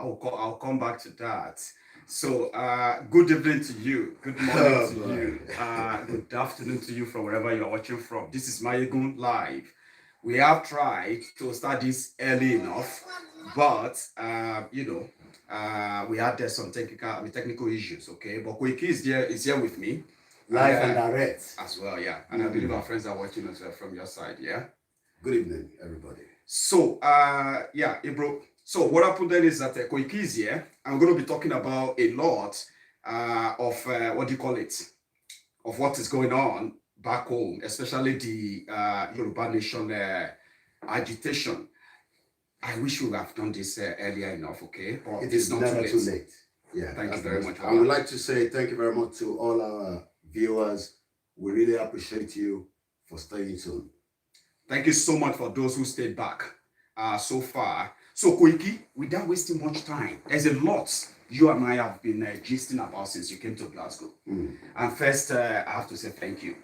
I'll come back to that. So, good evening to you. Good morning to you. Good afternoon to you from wherever you are watching from. This is Maiyegun live. We have tried to start this early enough, but we had some technical issues. Okay, but Koiki is here with me, live and direct as well. Yeah, and I believe our friends are watching as well from your side. Yeah. Good evening, everybody. So, Ibro. So what happened then is that Koiki is here. I'm going to be talking about a lot of what do you call it? Of what is going on back home, especially the Yoruba nation agitation. I wish we would have done this earlier enough, okay? But it is not never too late. Yeah, thank you very much. I would like to say thank you very much to all our viewers. We really appreciate you for staying tuned. Thank you so much for those who stayed back so far. So, Koiki, without wasting much time, there's a lot you and I have been gisting about since you came to Glasgow. And first, I have to say thank you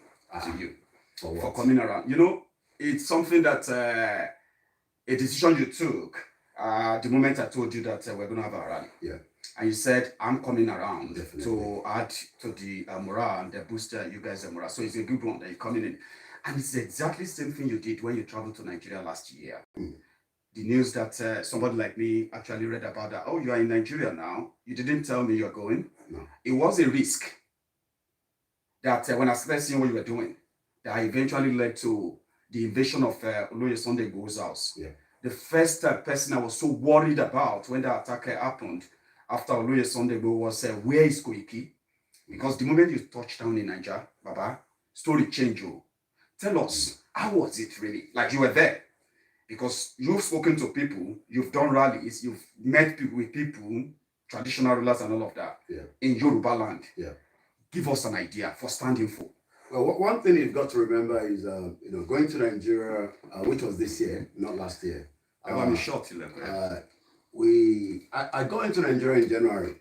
to you for coming around. You know, it's something that a decision you took the moment I told you that we're going to have a rally. Yeah. And you said, I'm coming around Definitely. to add to the morale and boost you guys' morale. So it's a good one that you're coming in. And it's exactly the same thing you did when you traveled to Nigeria last year. The news that somebody like me actually read about that. Oh, you are in Nigeria now. You didn't tell me you're going. No. It was a risk that when I started seeing what you were doing, that eventually led to the invasion of Oloye Sunday Igboho's house. Yeah. The first person I was so worried about when the attack happened after Oloye Sunday Igboho was, where is Koiki? Because the moment you touched down in Nigeria, Baba, story changed. Tell us, how was it really? Like you were there. Because you've spoken to people, you've done rallies, you've met people with people, traditional rulers and all of that in Yoruba land. Yeah. Give us an idea for standing for. Well, one thing you've got to remember is, going to Nigeria, which was this year, not last year. I got me short. I got into Nigeria in January,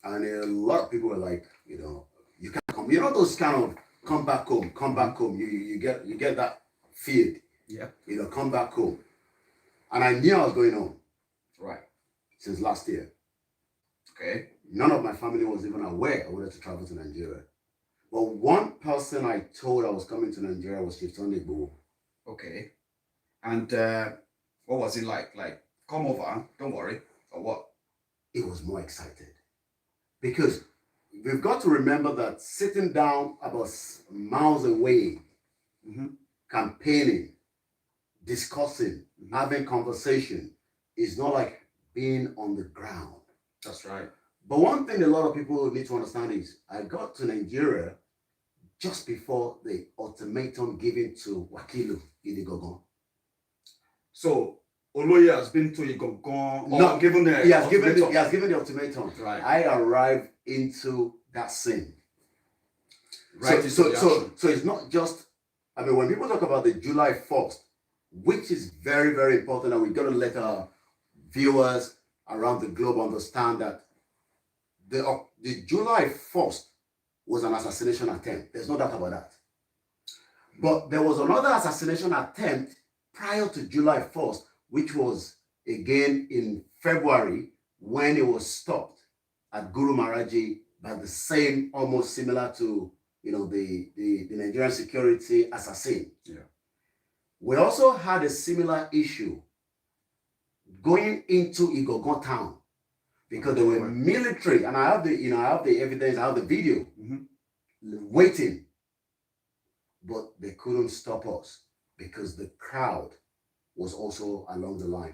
and a lot of people were like, you can't come. You know those kind of come back home. You get that feel. Yeah. Come back home. And I knew I was going home. Right. Since last year. Okay. None of my family was even aware I wanted to travel to Nigeria. But one person I told I was coming to Nigeria was Chief Sunday Igboho. Okay. And what was it like? Like, come over, don't worry, or what? It was more excited. Because we've got to remember that sitting down about miles away, campaigning, discussing, having conversation is not like being on the ground. That's right. But one thing a lot of people need to understand is I got to Nigeria just before the ultimatum given to Wakilu in Igboho. So Oloye has been to Igboho. No, given the he has given the ultimatum. Right. I arrived into that scene. Right. So it's not just. I mean, when people talk about the July 1st, which is very, very important, and we've got to let our viewers around the globe understand that the July 1st was an assassination attempt. There's no doubt about that. But there was another assassination attempt prior to July 1st, which was again in February when it was stopped at Guru Maharaji by the same, almost similar to the Nigerian security assassin. Yeah. We also had a similar issue going into Igboho town because there were military, and I have the evidence, I have the video waiting, but they couldn't stop us because the crowd was also along the line.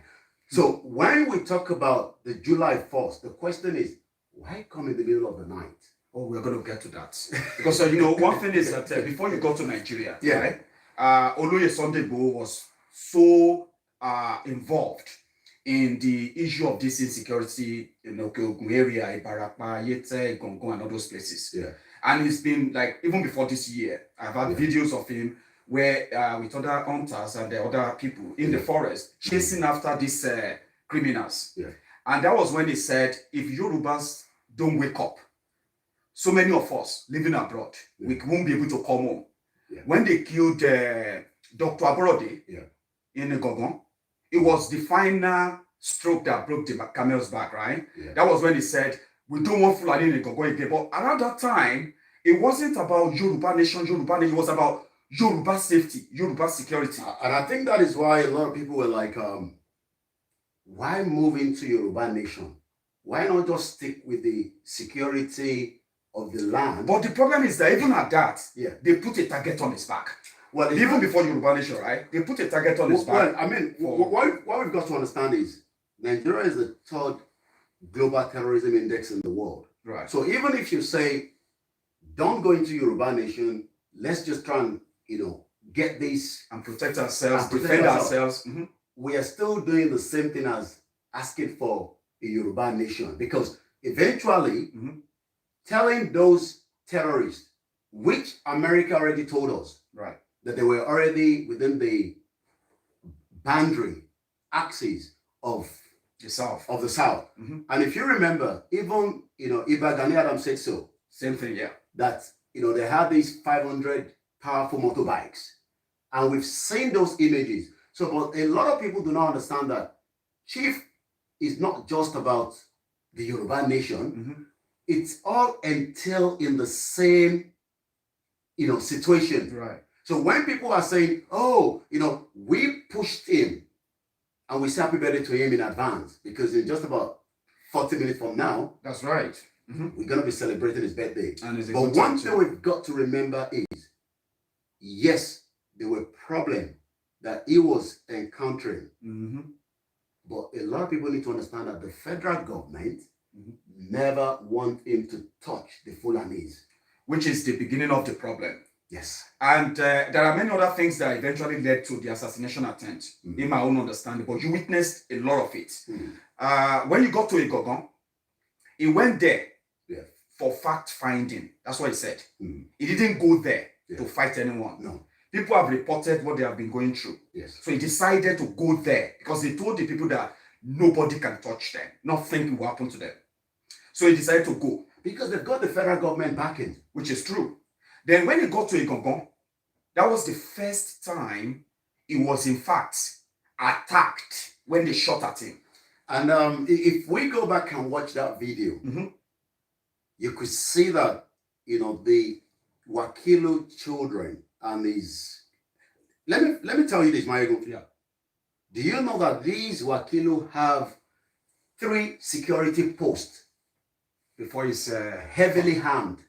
So when we talk about the July 1st, the question is, why come in the middle of the night? Oh, we're going to get to that. Because, one thing is that before you go to Nigeria, right, Oloye Sunday Igboho was so involved in the issue of this insecurity in the Ogun area, Ibarapa, Yete, Gongo, and all those places. Yeah. And it's been like, even before this year, I've had videos of him where with other hunters and the other people in the forest chasing after these criminals. Yeah. And that was when he said, if Yorubas don't wake up, so many of us living abroad, we won't be able to come home. Yeah. When they killed Dr. Aborode in Gogon, it was the final stroke that broke the camel's back, right? Yeah. That was when he said, we don't want Fulani in Igboho again. But around that time, it wasn't about Yoruba nation, it was about Yoruba safety, Yoruba security. And I think that is why a lot of people were like, why move into Yoruba nation? Why not just stick with the security of the land? But the problem is that even at that, yeah, they put a target on his back. Well, even before Yoruba nation, right? They put a target on his back. Well, I mean, what we've got to understand is Nigeria is the third global terrorism index in the world. Right. So even if you say, don't go into Yoruba nation, let's just try and, get this and protect ourselves, defend ourselves. Mm-hmm. We are still doing the same thing as asking for a Yoruba nation, because eventually telling those terrorists, which America already told us, right, that they were already within the boundary axis of the South. And if you remember, even Iba Gani Adams said so. Same thing, yeah. That they had these 500 powerful motorbikes, and we've seen those images. So, but a lot of people do not understand that Chief is not just about the Yoruba nation. It's all entailed in the same, situation. Right. So when people are saying, oh, we pushed him, and we say happy birthday to him in advance, because in just about 40 minutes from now, that's right, we're going to be celebrating his birthday. But one thing we've got to remember is, yes, there were problems that he was encountering. But a lot of people need to understand that the federal government never want him to touch the Fulanese. Which is the beginning of the problem. Yes. And there are many other things that eventually led to the assassination attempt, in my own understanding, but you witnessed a lot of it. When you got to Igboho, he went there for fact-finding. That's what he said. He didn't go there to fight anyone. No. People have reported what they have been going through. Yes. So he decided to go there because he told the people that nobody can touch them. Nothing will happen to them. So he decided to go. Because they've got the federal government backing. Which is true. Then when he got to Igboho, that was the first time he was in fact attacked when they shot at him. And if we go back and watch that video, you could see that, the Wakilu children and his... Let me tell you this, Maiyegun. Yeah. Do you know that these Wakilu have 3 security posts before he's heavily armed,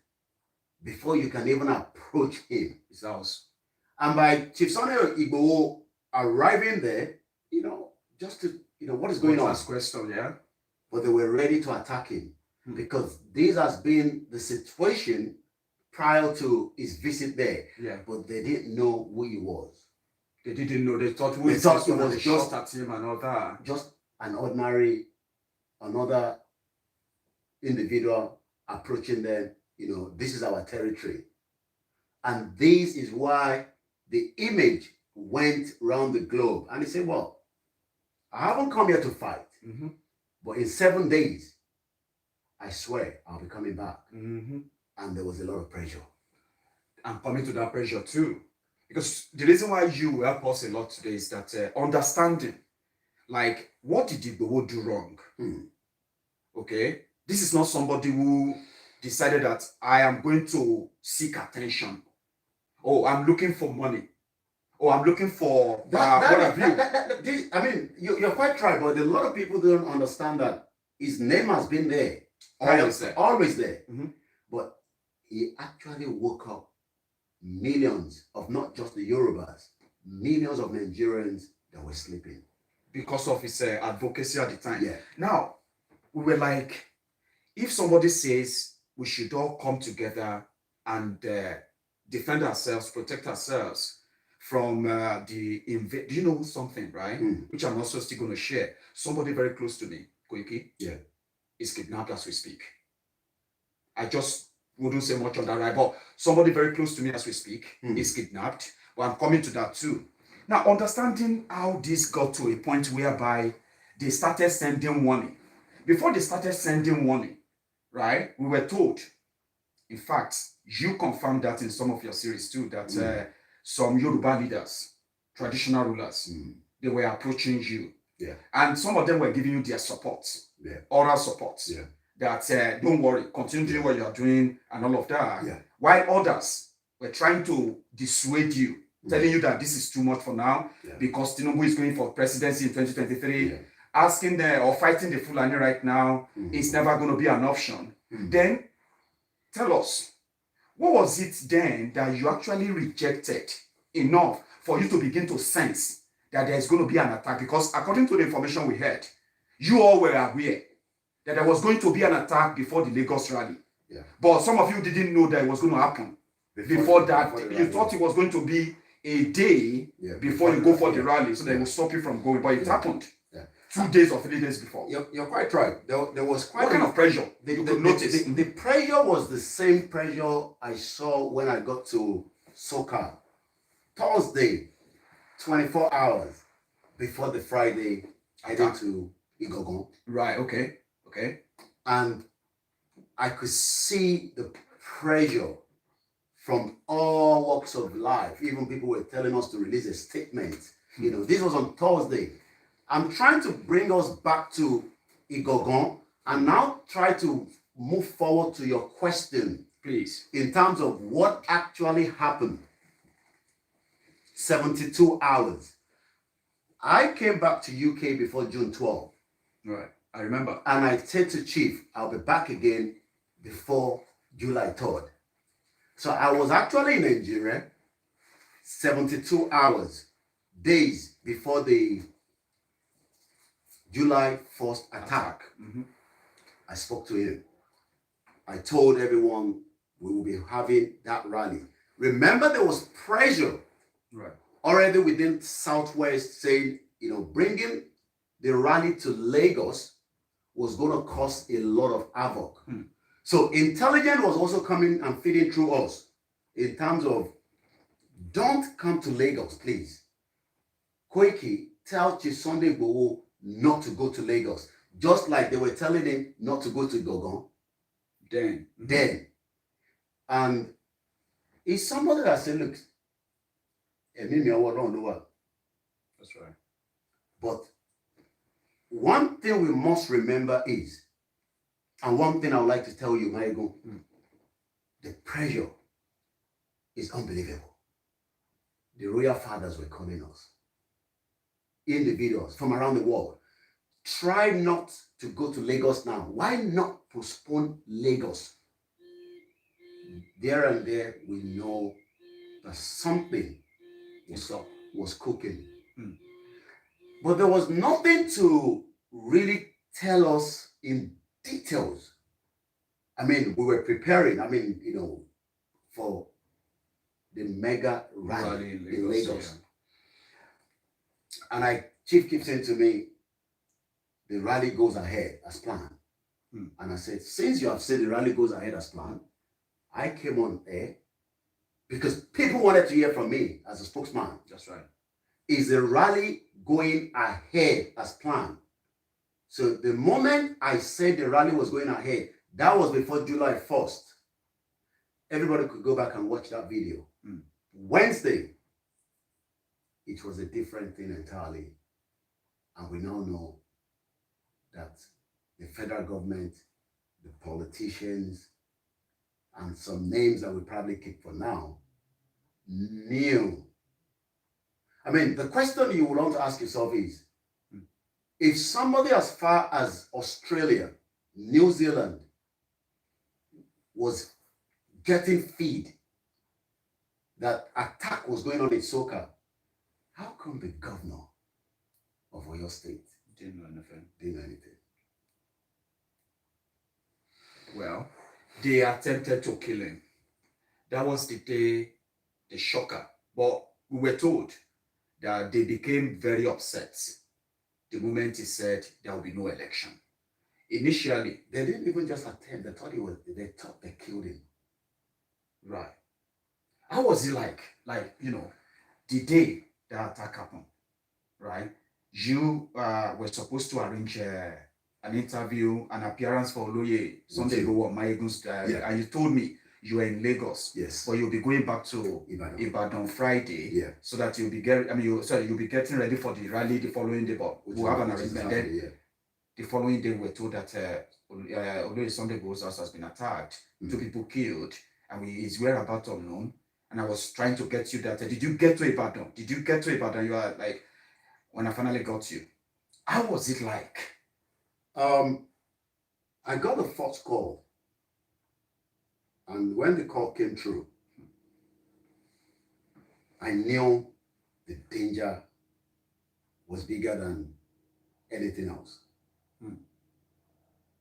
before you can even approach him? His house. And by Chief Sunday Igboho arriving there, just to, what is going on? Last question, yeah. But they were ready to attack him because this has been the situation prior to his visit there. Yeah. But they didn't know who he was. They didn't know. They thought it was just at him and all that. Just an ordinary, another individual approaching them. This is our territory. And this is why the image went around the globe. And he said, well, I haven't come here to fight. But in 7 days, I swear I'll be coming back. And there was a lot of pressure. I'm coming to that pressure too. Because the reason why you help us a lot today is that understanding, like, what did Igboho do wrong? Okay? This is not somebody who decided that I am going to seek attention. Oh, I'm looking for money. Oh, I'm looking for what have you. I mean, you're quite right, but a lot of people don't understand that his name has been there. Always there. But he actually woke up millions of not just the Yorubas, millions of Nigerians that were sleeping. Because of his advocacy at the time. Yeah. Now, we were like, if somebody says we should all come together and defend ourselves, protect ourselves from do you know something, right? Which I'm also still going to share. Somebody very close to me, Koiki, is kidnapped as we speak. I just wouldn't say much on that, right? But somebody very close to me as we speak is kidnapped. But I'm coming to that too. Now, understanding how this got to a point whereby they started sending warning. Before they started sending warning, right, we were told, in fact, you confirmed that in some of your series too, that some Yoruba leaders, traditional rulers, they were approaching you Yeah. And some of them were giving you their support, Yeah. oral support. Yeah. That don't worry, continue doing what you are doing and all of that. Yeah. While others were trying to dissuade you, telling you that this is too much for now because Tinubu is going for presidency in 2023, asking or fighting the Fulani right now is never going to be an option. Then tell us, what was it then that you actually rejected enough for you to begin to sense that there's going to be an attack? Because according to the information we heard, you all were aware that there was going to be an attack before the Lagos rally. Yeah. But some of you didn't know that it was going to happen before that. You thought it was going to be a day before you go for the rally, so they will stop you from going. But it happened 2 days or 3 days before. You're quite right. There was quite what kind of pressure you could notice? The pressure was the same pressure I saw when I got to Soka. Thursday, 24 hours before the Friday, I went to Igboho. Right, okay. And I could see the pressure from all walks of life. Even people were telling us to release a statement. You know, this was on Thursday. I'm trying to bring us back to Igboho and now try to move forward to your question, please, in terms of what actually happened. 72 hours. I came back to UK before June 12. Right, I remember. And I said to Chief, I'll be back again before July 3rd. So I was actually in Nigeria 72 hours, days before the July 1st attack. I spoke to him. I told everyone we will be having that rally. Remember, there was pressure already within Southwest saying, you know, bringing the rally to Lagos was going to cause a lot of havoc. So intelligence was also coming and feeding through us in terms of, don't come to Lagos, please. Koiki, tell Chief Sunday Igboho not to go to Lagos, just like they were telling him not to go to Igboho. Then. And it's somebody that said, look, that's right. But one thing we must remember is, and one thing I would like to tell you, Maiyegun, the pressure is unbelievable. The royal fathers were calling us. Individuals from around the world. Try not to go to Lagos now. Why not postpone Lagos? There and there, we know that something was cooking. But there was nothing to really tell us in details. I mean, we were preparing, you know, for the mega rally in Lagos. And Chief keeps saying to me, the rally goes ahead as planned. And I said, since you have said the rally goes ahead as planned, I came on air because people wanted to hear from me as a spokesman. That's right. Is the rally going ahead as planned? So the moment I said the rally was going ahead, that was before July 1st. Everybody could go back and watch that video. Wednesday, it was a different thing entirely. And we now know that the federal government, the politicians, and some names that we probably keep for now, knew. I mean, the question you would want to ask yourself is, if somebody as far as Australia, New Zealand, was getting feed that attack was going on in Soka, how come the governor of Oyo State didn't know anything? Didn't know anything. Well, they attempted to kill him. That was the day, the shocker. But we were told that they became very upset the moment he said there will be no election. Initially, they didn't even just attempt. They thought they killed him. Right. How was it like, you know, the day the attack happened, right? You were supposed to arrange an interview, an appearance for Oloye Sunday Igboho Maiyegun's, and you told me you are in Lagos. Yes. But you'll be going back to Ibadan Friday. Yeah. So that you'll be getting, you'll be getting ready for the rally the following day. But we'll have an arrangement then. Yeah. The following day, we're told that although Sunday Igboho's house has been attacked, 2 people killed, and his whereabouts unknown. And I was trying to get you that. Did you get to Ibadan? Did you get to Ibadan? You are like, when I finally got you, how was it like? I got the first call, and when the call came through, I knew the danger was bigger than anything else.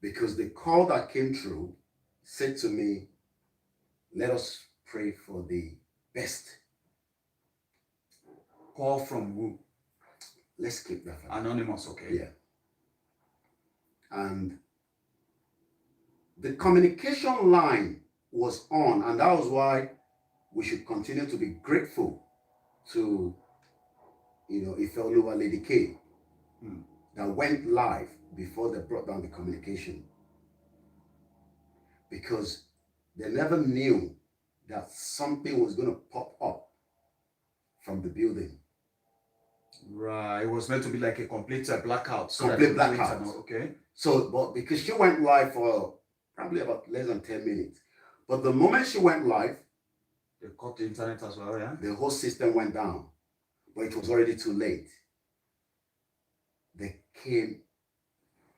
Because the call that came through said to me, let us pray for the best. Call from who? Let's keep that. Anonymous, okay. Yeah. And the communication line was on, and that was why we should continue to be grateful to, Ifeoluwa Lady K, that went live before they brought down the communication. Because they never knew that something was going to pop up from the building. Right. It was meant to be like a complete blackout. Complete blackout. Okay. So, but because she went live for probably about less than 10 minutes. But the moment she went live, they cut the internet as well, yeah? The whole system went down. But it was already too late. They came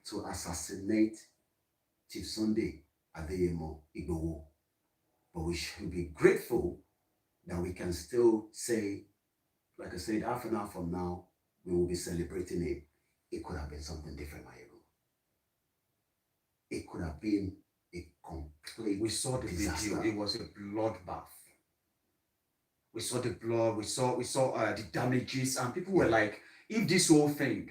to assassinate Chief Sunday Adeyemo Igboho. But we should be grateful that we can still say, like I said, half an hour from now, we will be celebrating it. It could have been something different, Maiyegun. It could have been a complete We saw the disaster. video. It was a bloodbath. We saw the blood. We saw the damages, and people were like, if this whole thing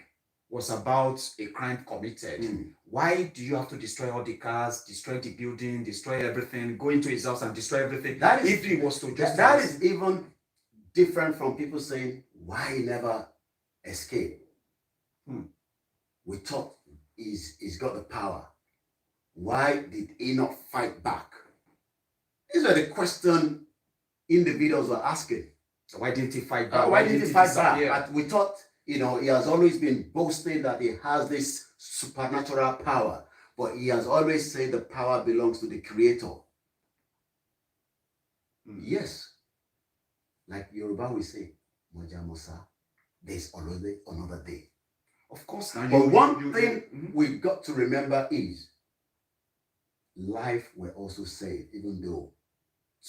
was about a crime committed, why do you have to destroy all the cars, destroy the building, destroy everything, go into his house and destroy everything? That is, if it was to just that is even different from people saying why he never escaped. We thought he's got the power. Why did he not fight back? These are the questions individuals were asking. So why didn't he fight back? Why didn't he fight back? We thought, he has always been boasting that he has this supernatural power, but he has always said the power belongs to the Creator. Yes. Like Yoruba we say, Moja Musa, there's already another day. Of course. But one thing we've got to remember is life were also saved, even though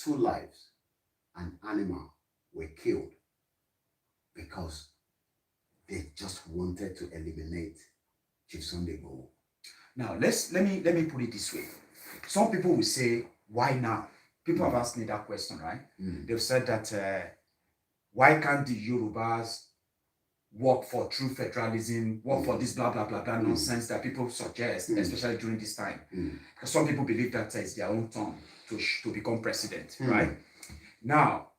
2 lives, an animal, were killed because they just wanted to eliminate Chief Sunday Igboho. Now let me put it this way. Some people will say, why now? People have asked me that question, right? They've said that why can't the Yorubas work for true federalism, work for this blah blah blah blah nonsense that people suggest, especially during this time? Because some people believe that it's their own turn to become president, right? Now,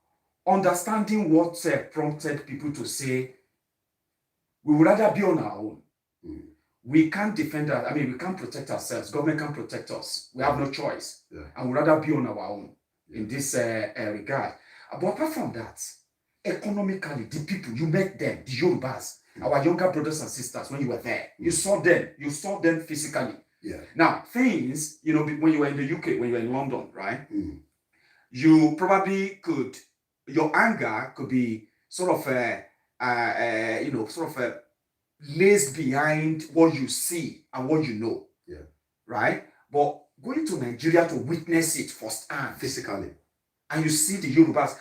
understanding what prompted people to say, we would rather be on our own. We can't defend us. We can't protect ourselves. Government can't protect us. We have no choice. And we'd rather be on our own in this regard. But apart from that, economically, the people, you met them, the Yorubas, our younger brothers and sisters, when you were there, you saw them physically. Now, things, when you were in the UK, when you were in London, right? You probably could, your anger could be sort of lays behind what you see and what you know. Right? But going to Nigeria to witness it firsthand, physically, and you see the Yorubas,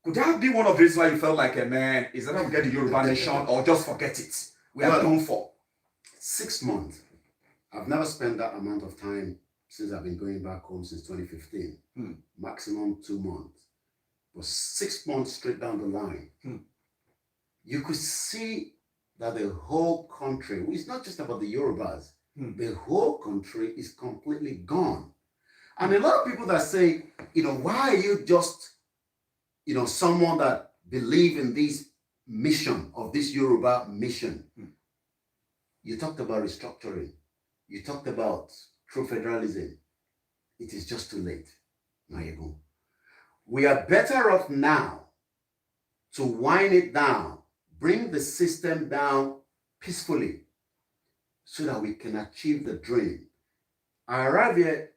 could that be one of the reasons why you felt like, man, is that we get the Yoruba nation or just forget it? We are done for. 6 months. I've never spent that amount of time since I've been going back home since 2015. Maximum 2 months. But 6 months straight down the line, you could see that the whole country, it's not just about the Yorubas, the whole country is completely gone. And a lot of people that say, why are you just, someone that believe in this mission of this Yoruba mission? You talked about restructuring. You talked about true federalism. It is just too late. Maiyegun. We are better off now to wind it down, bring the system down peacefully so that we can achieve the dream. I arrived here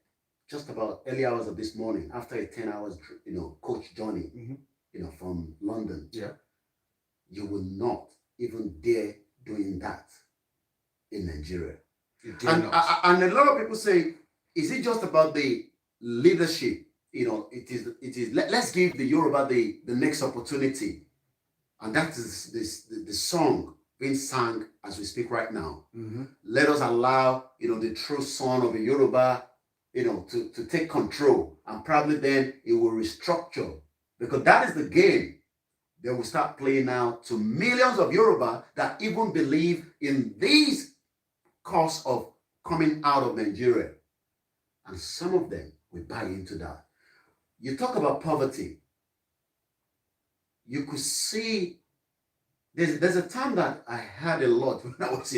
just about early hours of this morning after a 10 hours, coach journey, from London. Yeah. You will not even dare doing that in Nigeria. And a lot of people say, is it just about the leadership? It is. Let's give the Yoruba the next opportunity, and that is the song being sung as we speak right now. Let us allow the true son of the Yoruba, to take control, and probably then it will restructure, because that is the game they will start playing now to millions of Yoruba that even believe in these cause of coming out of Nigeria, and some of them will buy into that. You talk about poverty. You could see there's a term that I heard a lot when I was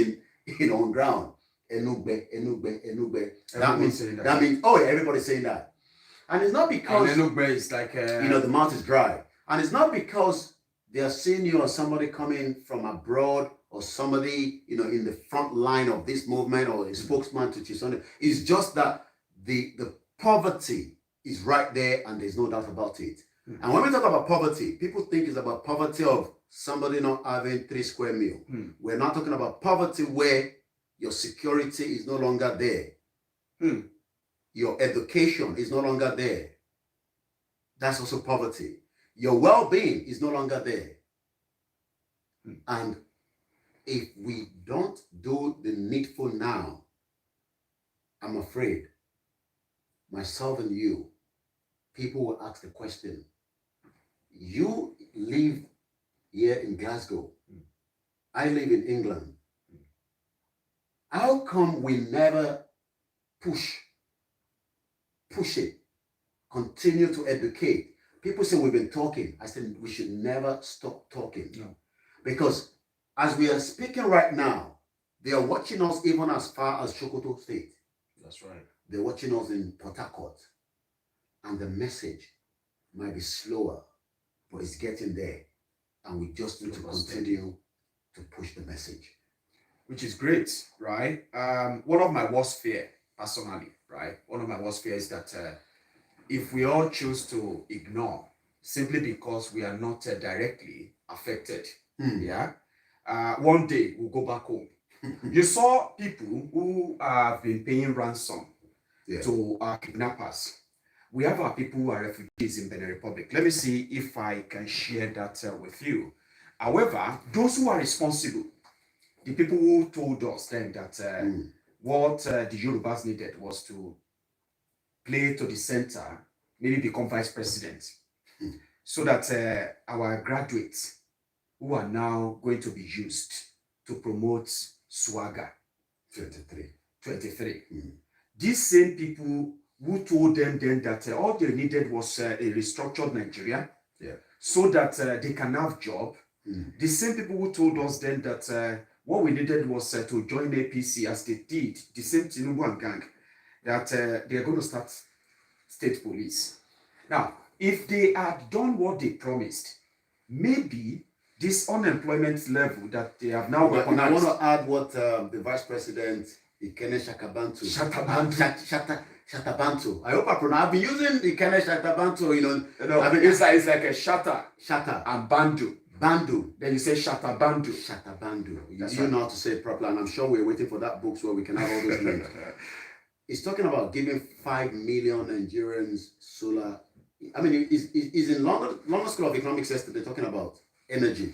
on ground. Enugbe. That means everybody's saying that. And it's not because Enugbe is like the mouth is dry. And it's not because they are seeing you or somebody coming from abroad or somebody in the front line of this movement or a spokesman to Chisonde. It's just that the poverty is right there and there's no doubt about it. And when we talk about poverty, people think it's about poverty of somebody not having 3 square meal. We're not talking about poverty where your security is no longer there. Your education is no longer there. That's also poverty. Your well-being is no longer there. And if we don't do the needful now, I'm afraid, myself and you, people will ask the question, you live here in Glasgow, I live in England. How come we never push it, continue to educate? People say we've been talking. I said we should never stop talking. No. Because as we are speaking right now, they are watching us even as far as Sokoto State. That's right. They're watching us in Port Harcourt. And the message might be slower, but it's getting there. And we just need to continue to push the message. Which is great, right? One of my worst fear, personally, right? One of my worst fears is that if we all choose to ignore simply because we are not directly affected, one day we'll go back home. You saw people who have been paying ransom to our kidnappers. We have our people who are refugees in Benin Republic. Let me see if I can share that with you. However, those who are responsible, the people who told us then that what the Yorubas needed was to play to the center, maybe become vice president, so that our graduates who are now going to be used to promote swagger 23. These same people who told them then that all they needed was a restructured Nigeria, so that they can have job. The same people who told us then that what we needed was to join APC as they did, the same Tinubu and gang, that they are going to start state police. Now, if they had done what they promised, maybe this unemployment level that they have now weaponized. I want to add what the Vice President, Ikene Shatabantu. Shatabantu. I hope I pronounce. I've been using Ikene Shatabantu, it's like a shatter. Shatter. And bandu. Bandu. Then you say shatabandu. Shatabandu. You know how to say it properly, and I'm sure we're waiting for that book where we can have all those names. It's talking about giving 5 million Nigerians solar. I mean, it's in London School of Economics yesterday talking about energy.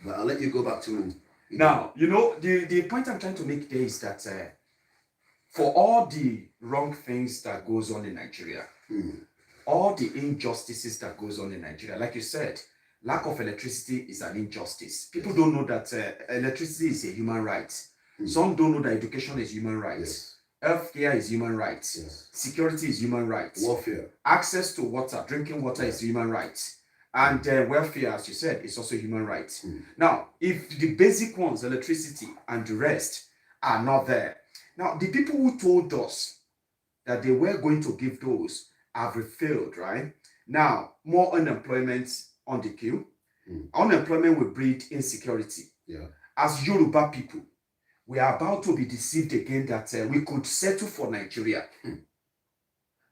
But I'll let you go back to... Now, the point I'm trying to make there is that for all the wrong things that goes on in Nigeria, all the injustices that goes on in Nigeria, like you said, lack of electricity is an injustice. People don't know that electricity is a human right. Some don't know that education is human rights. Healthcare is human rights. Security is human rights. Warfare. Access to water, drinking water is human rights. And welfare, as you said, is also human rights. Now, if the basic ones, electricity and the rest, are not there. Now, the people who told us that they were going to give those have failed, right? Now, more unemployment on the queue. Mm. Unemployment will breed insecurity. Yeah. As Yoruba people, we are about to be deceived again that we could settle for Nigeria.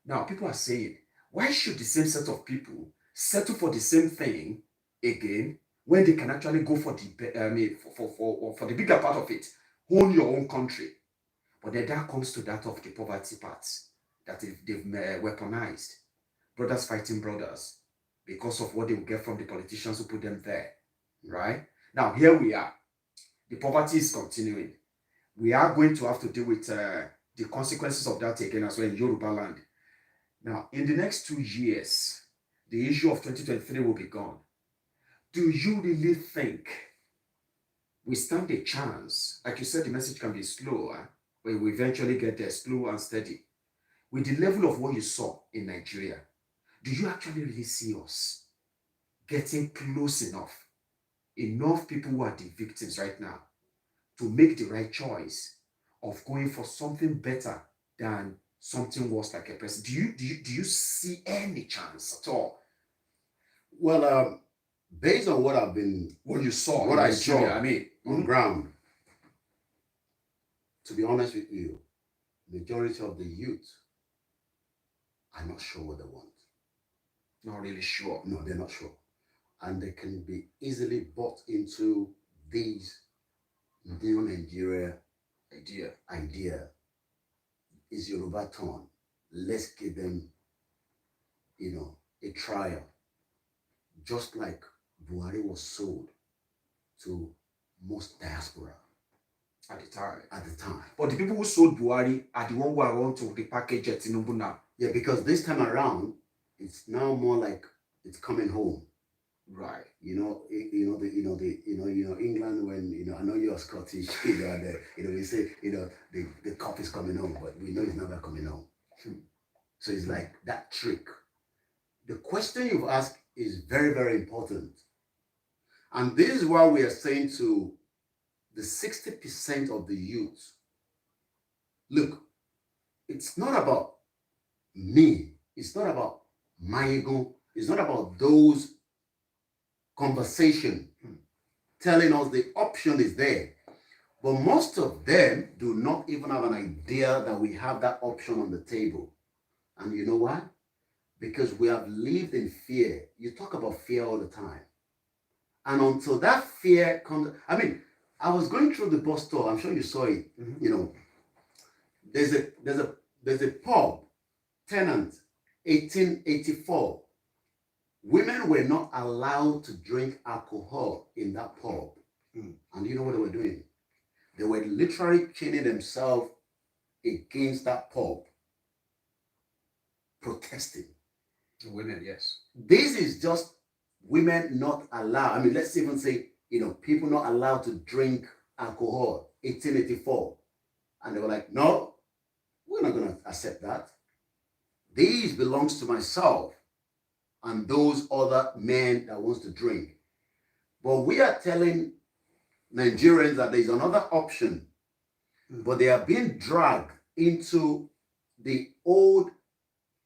Now, people are saying, why should the same set of people settle for the same thing again when they can actually go for the for the bigger part of it, own your own country? But then that comes to that of the poverty part that they've weaponized. Brothers fighting brothers because of what they will get from the politicians who put them there, right? Now, here we are. The poverty is continuing. We are going to have to deal with the consequences of that again as well in Yoruba land. Now, in the next 2 years, the issue of 2023 will be gone. Do you really think we stand a chance? Like you said, the message can be slow, but we eventually get there, slow and steady. With the level of what you saw in Nigeria, do you actually really see us getting close enough? Enough people who are the victims right now to make the right choice of going for something better than something worse like a person. Do you see any chance at all? Well, based on what you saw, what I saw, I mean, on ground, to be honest with you, majority of the youth are not sure what they want. Not really sure. No, they're not sure, and they can be easily bought into these new Nigeria idea. Is Yoruba turn? Let's give them, a trial. Just like Buhari was sold to most diaspora at the time. But the people who sold Buhari are the one who are on to repackage it in Tinubu now. Yeah, because this time around, it's now more like it's coming home. Right. England, when I know you're Scottish, and we say the cop is coming home, but we know he's never coming home. So it's like that trick. The question you've asked is very, very important, and this is why we are saying to the 60% of the youth, look, it's not about me, it's not about Maiyegun, it's not about those conversation telling us the option is there. But most of them do not even have an idea that we have that option on the table. And you know why? Because we have lived in fear. You talk about fear all the time. And until that fear comes, I was going through the bus stop, I'm sure you saw it. There's a pub, tenant, 1884. Women were not allowed to drink alcohol in that pub. And you know what they were doing? They were literally chaining themselves against that pub, protesting. The women, yes. This is just women not allowed. Let's even say, people not allowed to drink alcohol, 1884. And they were like, no, we're not going to accept that. This belongs to myself and those other men that wants to drink. But we are telling Nigerians that there is another option, but they are being dragged into the old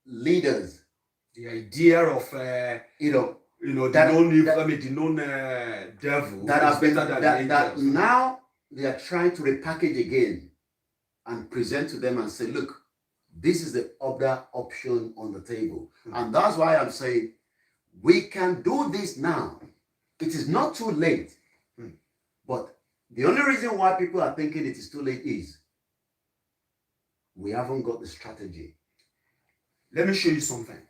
leaders. The idea of the known devil that has been better than that now they are trying to repackage again and present to them and say, look, this is the other option on the table. And that's why I'm saying we can do this now. It is not too late. But the only reason why people are thinking it is too late is we haven't got the strategy. Let me show you something.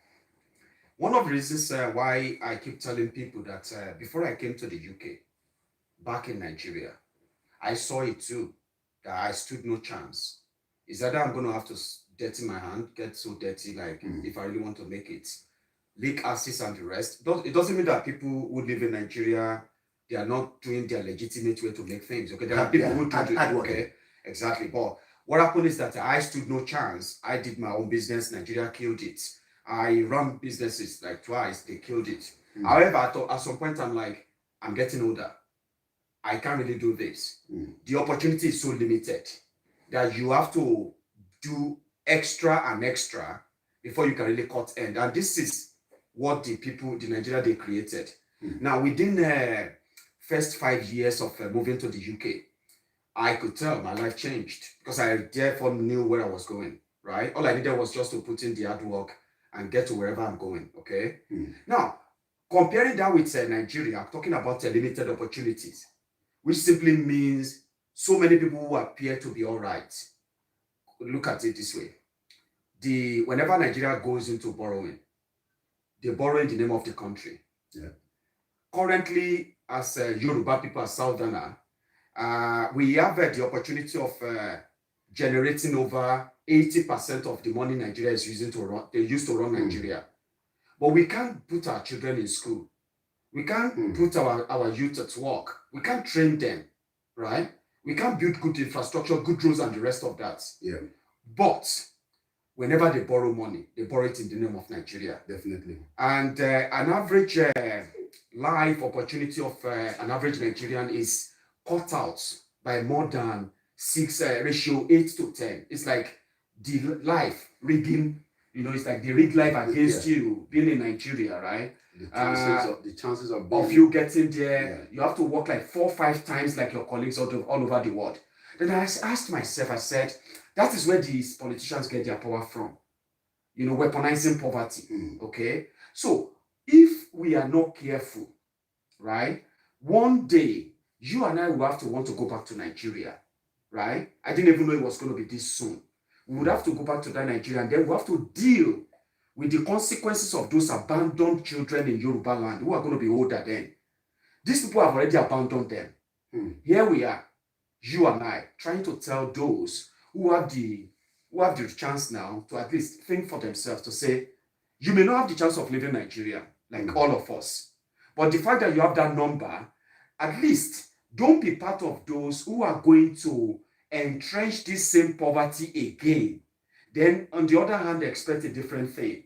One of the reasons why I keep telling people that before I came to the UK, back in Nigeria, I saw it too, that I stood no chance. Is that I'm going to have to dirty my hand, get so dirty, like if I really want to make it, leak acids and the rest. It doesn't mean that people who live in Nigeria, they are not doing their legitimate way to make things. Okay, there are people who do it. Okay, exactly. But what happened is that I stood no chance. I did my own business. Nigeria killed it. I run businesses like twice. They killed it. However, I thought at some point I'm like, I'm getting older. I can't really do this. The opportunity is so limited that you have to do extra and extra before you can really cut end. And this is what the Nigeria, they created. Now, within the first 5 years of moving to the UK, I could tell my life changed because I therefore knew where I was going, right? All I needed was just to put in the hard work and get to wherever I'm going, okay? Now, comparing that with Nigeria, I'm talking about limited opportunities, which simply means so many people who appear to be all right. Look at it this way. Whenever Nigeria goes into borrowing, they borrow in the name of the country. Yeah. Currently, as Yoruba people, as Southerner, we have the opportunity of generating over 80% of the money Nigeria is using to run. They used to run Nigeria, but we can't put our children in school. We can't put our youth at work. We can't train them, right? We can't build good infrastructure, good roads, and the rest of that. Yeah. But whenever they borrow money, they borrow it in the name of Nigeria. Definitely. And an average life opportunity of an average Nigerian is cut out by more than 6 ratio 8 to 10. It's like the life rigging, it's like the rig life against you being in Nigeria, right? The chances of you getting there, you have to work like 4 or 5 times like your colleagues all over the world. Then I asked myself, I said, that is where these politicians get their power from. Weaponizing poverty. Okay? So if we are not careful, right, one day you and I will have to want to go back to Nigeria, right? I didn't even know it was going to be this soon. We would have to go back to that Nigeria, and then we have to deal with the consequences of those abandoned children in Yoruba land who are going to be older then. These people have already abandoned them. Here we are, you and I, trying to tell those who have the chance now to at least think for themselves, to say, you may not have the chance of living Nigeria, like all of us. But the fact that you have that number, at least don't be part of those who are going to entrench this same poverty again. Then, on the other hand, expect a different thing.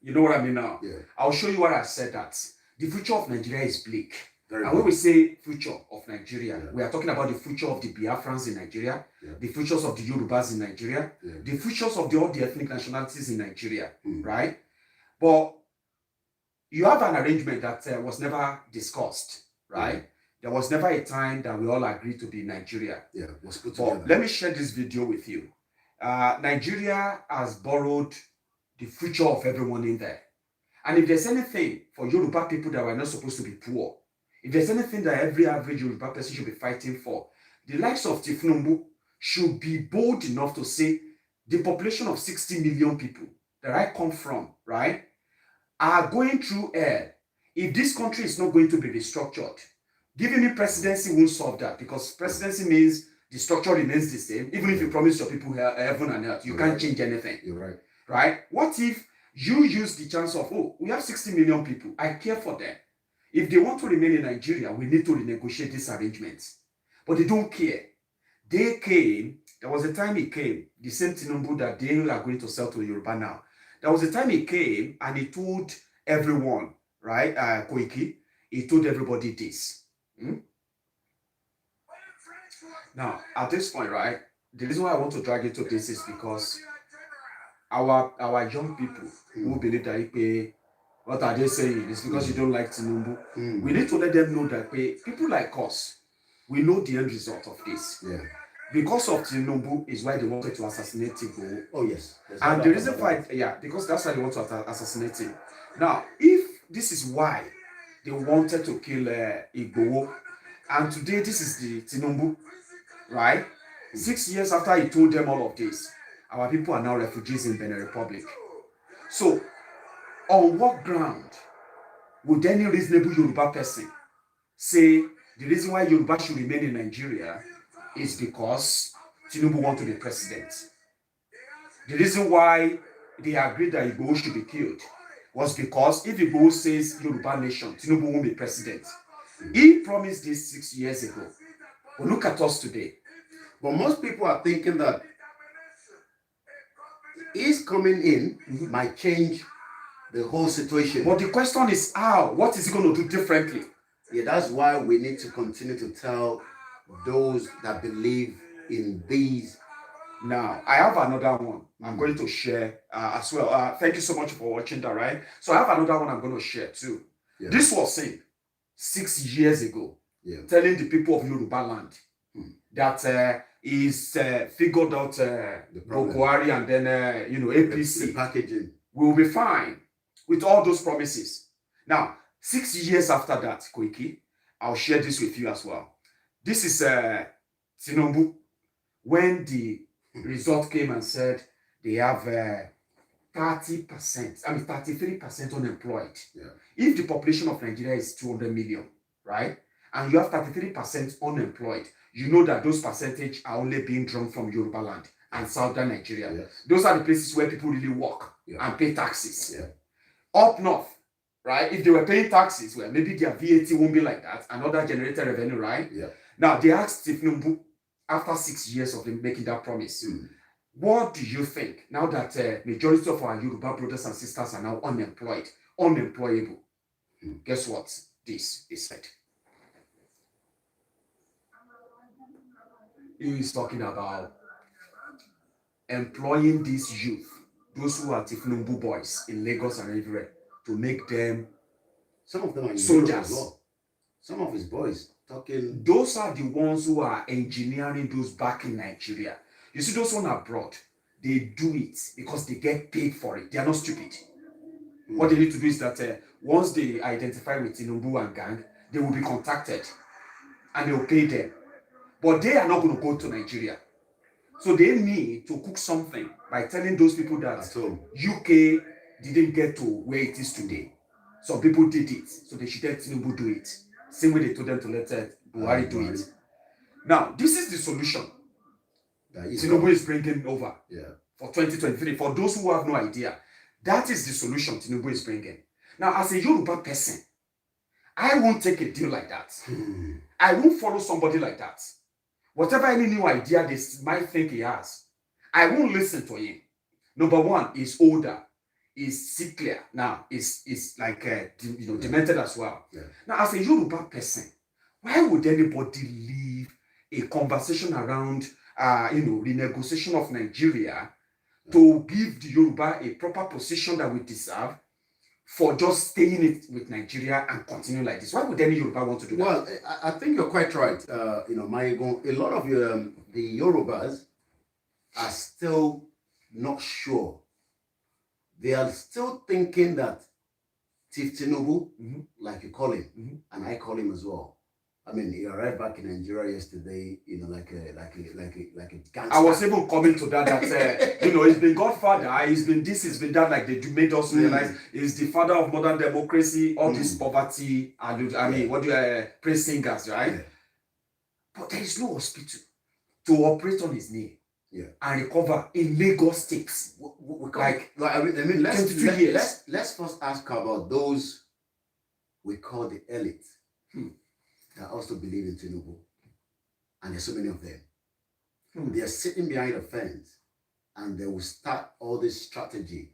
You know what I mean now? Yeah. I'll show you why I said that. The future of Nigeria is bleak. Very and when bleak. we say future of Nigeria, we are talking about the future of the Biafrans in Nigeria, the futures of the Yorubas in Nigeria, the futures of all the ethnic nationalities in Nigeria, right? But you have an arrangement that was never discussed, right? There was never a time that we all agreed to be Nigeria. Yeah, was put together. But let me share this video with you. Nigeria has borrowed the future of everyone in there. And if there's anything for Yoruba people that were not supposed to be poor, if there's anything that every average Yoruba person should be fighting for, the likes of Tifnumbu should be bold enough to say the population of 60 million people that I come from, right, are going through hell. If this country is not going to be restructured, giving me presidency won't solve that, because presidency means the structure remains the same. Even if you promise your people heaven and earth, you can't change anything. You're right. Right? What if you use the chance of, we have 60 million people, I care for them. If they want to remain in Nigeria, we need to renegotiate these arrangements. But they don't care. They came, there was a time he came, the same Tinubu that they are going to sell to Yoruba now. There was a time he came and he told everyone, right, Koiki, he told everybody this. Now, at this point, right, the reason why I want to drag into this is because our young people who believe that what are they saying? It's because you don't like Tinubu. We need to let them know that people like us, we know the end result of this. Yeah. Because of Tinubu is why they wanted to assassinate Igboho. Oh, yes. And the reason why, because that's why they want to assassinate him. Now, if this is why they wanted to kill Igboho, and today this is the Tinubu, right? 6 years after he told them all of this, our people are now refugees in Benin Republic. So, on what ground would any reasonable Yoruba person say the reason why Yoruba should remain in Nigeria is because Tinubu wants to be president? The reason why they agreed that Igboho should be killed was because if Igboho says Yoruba nation, Tinubu won't be president. He promised this 6 years ago. But look at us today. But most people are thinking that his coming in might change the whole situation. But the question is how? What is he going to do differently? Yeah, that's why we need to continue to tell those that believe in these Now, I have another one I'm going to share as well. Thank you so much for watching that, right? So I have another one I'm going to share too. Yeah. This was said 6 years ago, Yeah. telling the people of Yoruba land that is figured out Boko Haram and then APC. The packaging. We will be fine with all those promises. Now, 6 years after that, Koiki, I'll share this with you as well. This is Tinubu, when the result came and said they have 30%, 33% unemployed. Yeah. If the population of Nigeria is 200 million, right, and you have 33% unemployed, you know that those percentage are only being drawn from Yoruba land and southern Nigeria. Yes. Those are the places where people really work and pay taxes. Yeah. Up north, right, if they were paying taxes, well, maybe their VAT won't be like that, another generated revenue, right? Yeah. Now, they asked Tinubu, after 6 years of him making that promise, what do you think now that majority of our Yoruba brothers and sisters are now unemployed, unemployable? Guess what this is said? He is talking about employing these youth, those who are Tinubu boys in Lagos and everywhere, to make them, some of them are soldiers. As well. Some of his boys talking. Those are the ones who are engineering those back in Nigeria. You see, those ones abroad, they do it because they get paid for it. They are not stupid. What they need to do is that once they identify with Tinubu and gang, they will be contacted and they will pay them. But they are not going to go to Nigeria. So they need to cook something by telling those people that UK didn't get to where it is today. Some people did it, so they should let Tinubu do it. Same way they told them to let Buhari do it. Now, this is the solution Tinubu is bringing over for 2023. For those who have no idea, that is the solution Tinubu is bringing. Now, as a Yoruba person, I won't take a deal like that. I won't follow somebody like that. Whatever any new idea they might think he has, I won't listen to him. Number one, he's older, he's sicklier now, is like demented as well. Yeah. Now, as a Yoruba person, why would anybody leave a conversation around renegotiation of Nigeria to give the Yoruba a proper position that we deserve for just staying it with Nigeria and continue like this? Why would any Yoruba want to do that? Well, I think you're quite right. Maiyegun, a lot of the Yorubas are still not sure. They are still thinking that Tinubu, like you call him, and I call him as well. I mean, he arrived back in Nigeria yesterday, like a gangster. I was even coming to that, he's been Godfather, he's been this, he's been that, like they made us realize he's the father of modern democracy, all this poverty, praise singers, right? Yeah. But there is no hospital to operate on his knee and recover in Lagos State. Let's first ask about those we call the elite. That also believe in Tinubu, and there's so many of them. They are sitting behind a fence, and they will start all this strategy,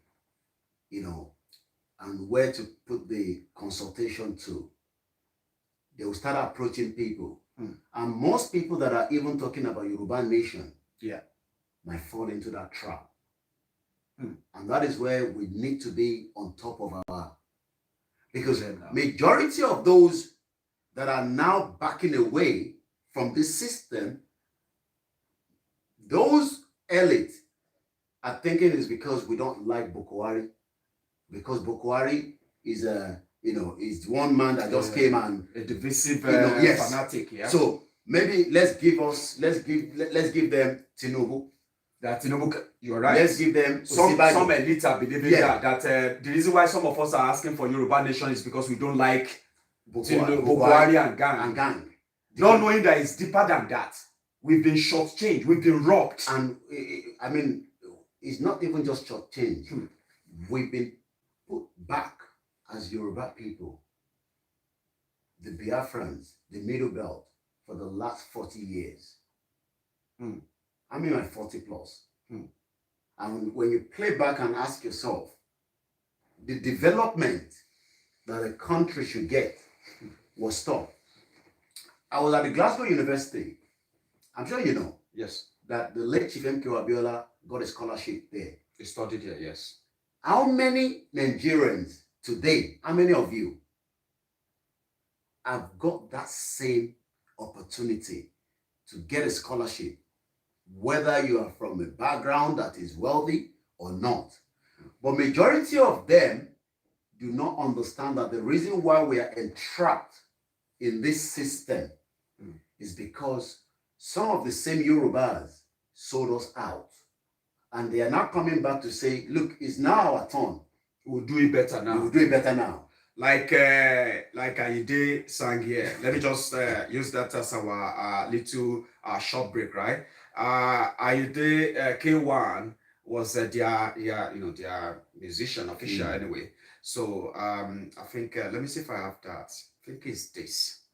and where to put the consultation to. They will start approaching people, and most people that are even talking about Yoruba nation, might fall into that trap, and that is where we need to be on top of our, because majority of those that are now backing away from this system, those elite are thinking it's because we don't like Boko Haram, because Boko Haram is is one man that just came and a divisive fanatic. Yeah. So maybe let's give them Tinubu. That Tinubu, you're right. Let's give them some elite are believing that the reason why some of us are asking for Yoruba nation is because we don't like Boko Haram and gang. Not knowing that it's deeper than that. We've been shortchanged. We've been robbed. And I mean, it's not even just shortchanged. We've been put back as Yoruba people, the Biafrans, the Middle Belt, for the last 40 years. I'm in my 40 plus. And when you play back and ask yourself, the development that a country should get was stopped. I was at the Glasgow University. I'm sure you know. Yes. that the late Chief M.K. Abiola got a scholarship there. He studied here, yes. How many Nigerians today, how many of you have got that same opportunity to get a scholarship, whether you are from a background that is wealthy or not? But majority of them do not understand that the reason why we are entrapped in this system is because some of the same Yorubas sold us out. And they are now coming back to say, look, it's now our turn. We'll do it better now. We'll do it better now. Like Ayinde sang here. Let me just use that as our little short break, right? Ayinde K1 was their musician official anyway. So I think let me see if I have that. I think it's this.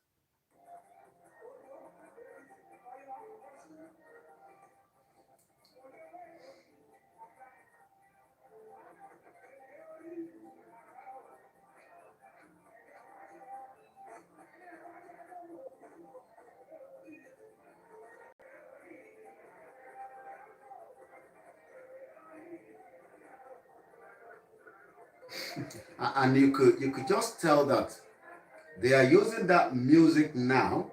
And you could just tell that they are using that music now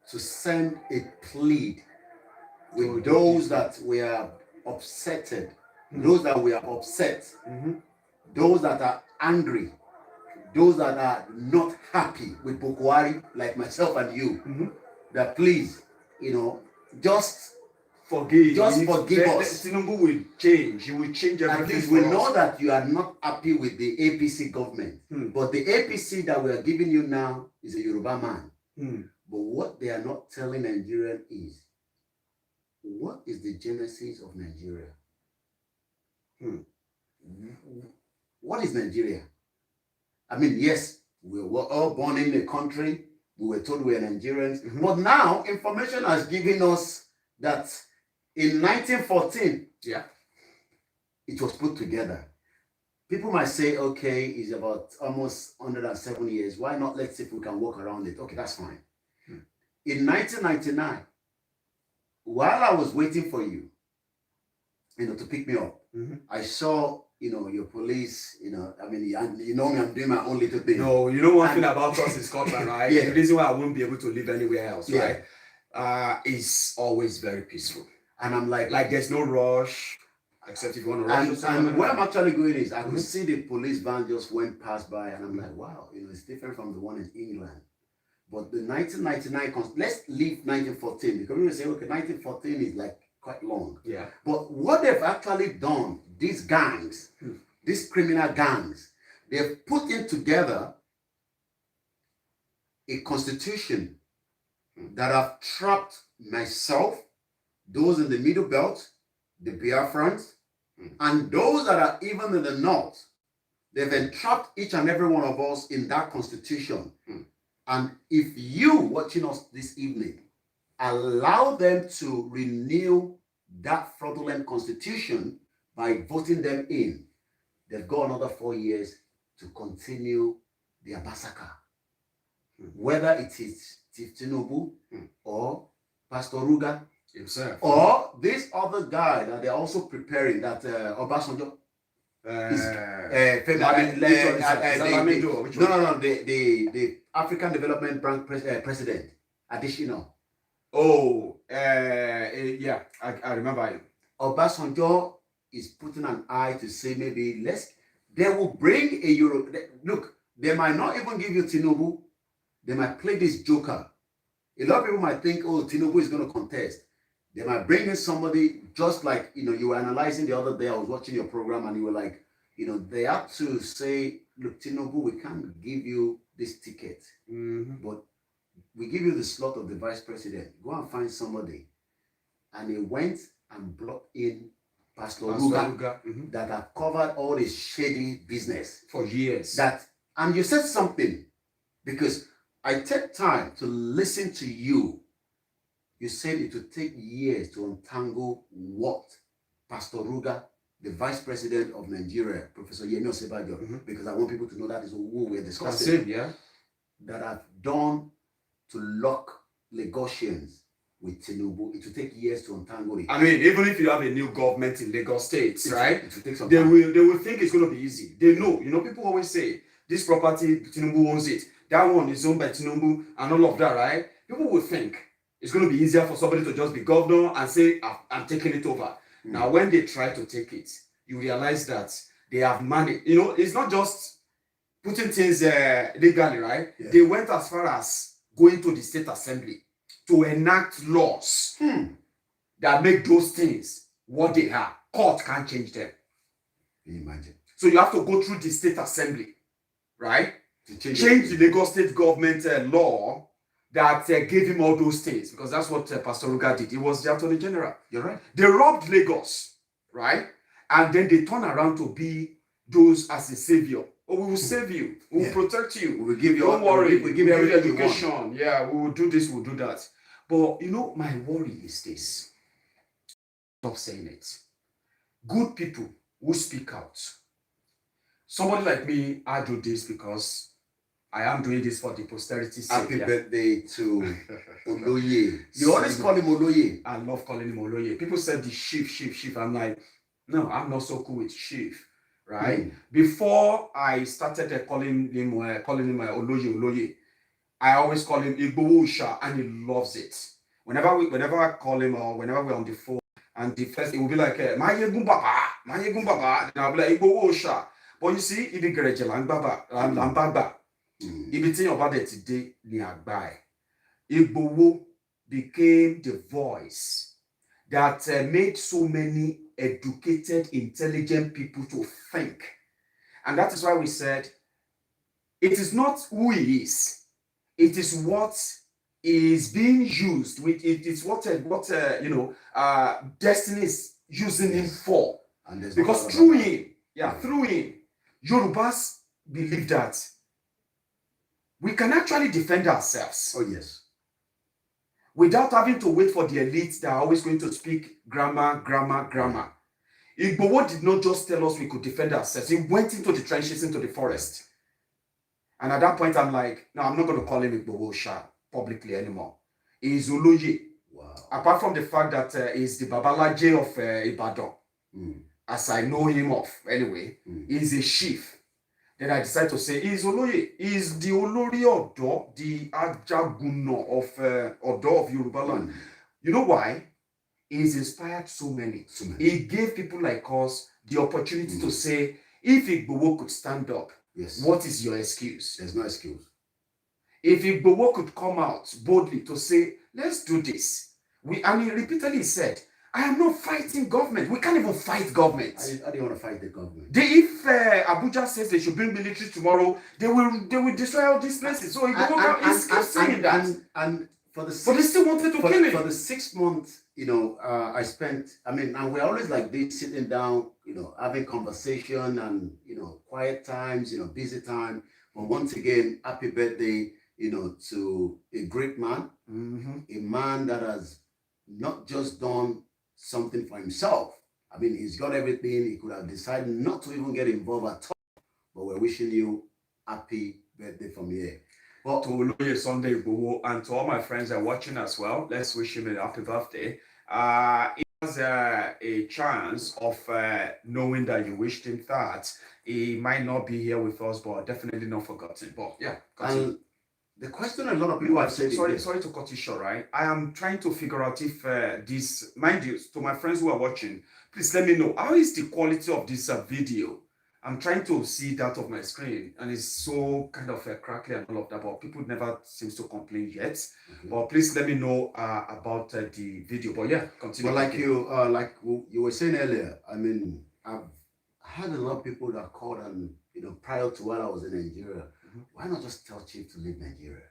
to send a plead with those that were upsetted, those that were upset, those that are angry, those that are not happy with Boko Haram, like myself and you, that please, just forgive us. Tinubu will change. He will change everything. At least we know that you are not happy with the APC government. But the APC that we are giving you now is a Yoruba man. But what they are not telling Nigerians is, what is the genesis of Nigeria? What is Nigeria? I mean, yes, we were all born in the country. We were told we are Nigerians. But now, information has given us that in 1914, it was put together. People might say, okay, it's about almost 107 years. Why not? Let's see if we can work around it. Okay, that's fine. In 1999, while I was waiting for you, to pick me up, I saw, your police, I mean, you know me, I'm doing my own little thing. No, you know one thing about us in Scotland, right? The reason why I won't be able to live anywhere else, right? Is always very peaceful. And I'm like there's no rush, except if you want to rush. And where I'm actually going is, I could see the police van just went past by, and I'm like, wow, it's different from the one in England. But the 1999, let's leave 1914, because we will say, okay, 1914 is like quite long. Yeah. But what they've actually done, these gangs, these criminal gangs, they've put in together a constitution that have trapped myself, those in the Middle Belt, the Biafrans, and those that are even in the North. They've entrapped each and every one of us in that constitution. And if you watching us this evening allow them to renew that fraudulent constitution by voting them in, they've got another 4 years to continue their massacre. Whether it is Tinubu or Pastor Ruga himself, or this other guy that they're also preparing, that Obasanjo the African Development Bank president, additional. I remember him. Obasanjo is putting an eye to say maybe they will bring a Euro. Look, they might not even give you Tinubu. They might play this joker. A lot of people might think, oh, Tinubu is going to contest. They might bring in somebody just like, you were analyzing the other day. I was watching your program and you were like, they have to say, look, Tinubu, we can't give you this ticket, but we give you the slot of the vice president. Go and find somebody. And he went and brought in Pastor Ruga that have covered all this shady business for years. And you said something, because I take time to listen to you. You said it would take years to untangle what Pastor Ruga, the vice president of Nigeria, Professor Yemi Osinbajo, because I want people to know that is who we're discussing, that have done to lock Lagosians with Tinubu. It will take years to untangle it. I mean, even if you have a new government in Lagos State, right? It will take some they time. will think it's going to be easy. They know. People always say this property Tinubu owns it. That one is owned by Tinubu and all of that, right? People will think it's going to be easier for somebody to just be governor and say, I'm taking it over. Now, when they try to take it, you realize that they have managed. It's not just putting things legally, right? Yeah. They went as far as going to the state assembly to enact laws that make those things what they are. Court can't change them. Can you imagine? So you have to go through the state assembly, right? To change the Lagos state government law that gave him all those things, because that's what Pastor Ruga did. He was the Attorney General. You're right. They robbed Lagos, right? And then they turn around to be those as a savior. Oh, we will save you. We will protect you. We will give you. Don't worry. We give you everything education. You want. Yeah, we will do this. We'll do that. But my worry is this. Stop saying it. Good people who speak out. Somebody like me, I do this because I am doing this for the posterity sake. Happy birthday to Oloye. You always call him Oloye. I love calling him Oloye. People said the chief. I'm like, no, I'm not so cool with chief, right? Before I started calling him Oloye, I always call him Igboho, and he loves it. Whenever I call him or whenever we're on the phone, and the first it will be like Maiyegun-Baba, and I'll be like Igboho. But you see, ibi gereje lambaba. Ibi tí ọba dẹ̀ ti dé ní àgbà ẹ̀. Igboho became the voice that made so many educated, intelligent people to think. And that is why we said, it is not who he is. It is what is being used with. It is what destiny is using him for. And because through him, Yorubas believe that we can actually defend ourselves. Oh, yes. Without having to wait for the elites that are always going to speak grammar. Igboho did not just tell us we could defend ourselves. He went into the trenches, into the forest. And at that point, I'm like, no, I'm not going to call him Igboho publicly anymore. He's Oloye. Wow. Apart from the fact that he's the Babalaje of Ibadan. As I know him of, anyway, he's a chief. Then I decided to say, he's Oloye. He's the Olori Odo, the Ajagunno of Odo of Yoruba land. You know why? He's inspired so many. He gave people like us the opportunity to say, if Igboho could stand up, what is your excuse? There's no excuse. If Igboho could come out boldly to say, let's do this. And he repeatedly said, I am not fighting government. We can't even fight government. I don't want to fight the government. If Abuja says they should bring military tomorrow, they will destroy all these places. So he's saying that. And but they still wanted to kill him. For the 6 months, I spent. And we're always like this, sitting down, having conversation and quiet times, busy time. But once again, happy birthday, to a great man, a man that has not just done something for himself. He's got everything. He could have decided not to even get involved at all. But we're wishing you happy birthday from here. Well, to Oloye Sunday Igboho and to all my friends that are watching as well, let's wish him a happy birthday. He has a chance of knowing that you wished him that. He might not be here with us, but definitely not forgotten. But yeah, and the question a lot of people have said. Sorry to cut you short, right? I am trying to figure out if this, mind you, to my friends who are watching, please let me know, how is the quality of this video? I'm trying to see that of my screen, and it's so kind of crackly and all of that, but people never seems to complain yet. But please let me know about the video. But yeah, continue. Well, like you were saying earlier, I've had a lot of people that called and prior to while I was in Nigeria, why not just tell Chief to leave Nigeria?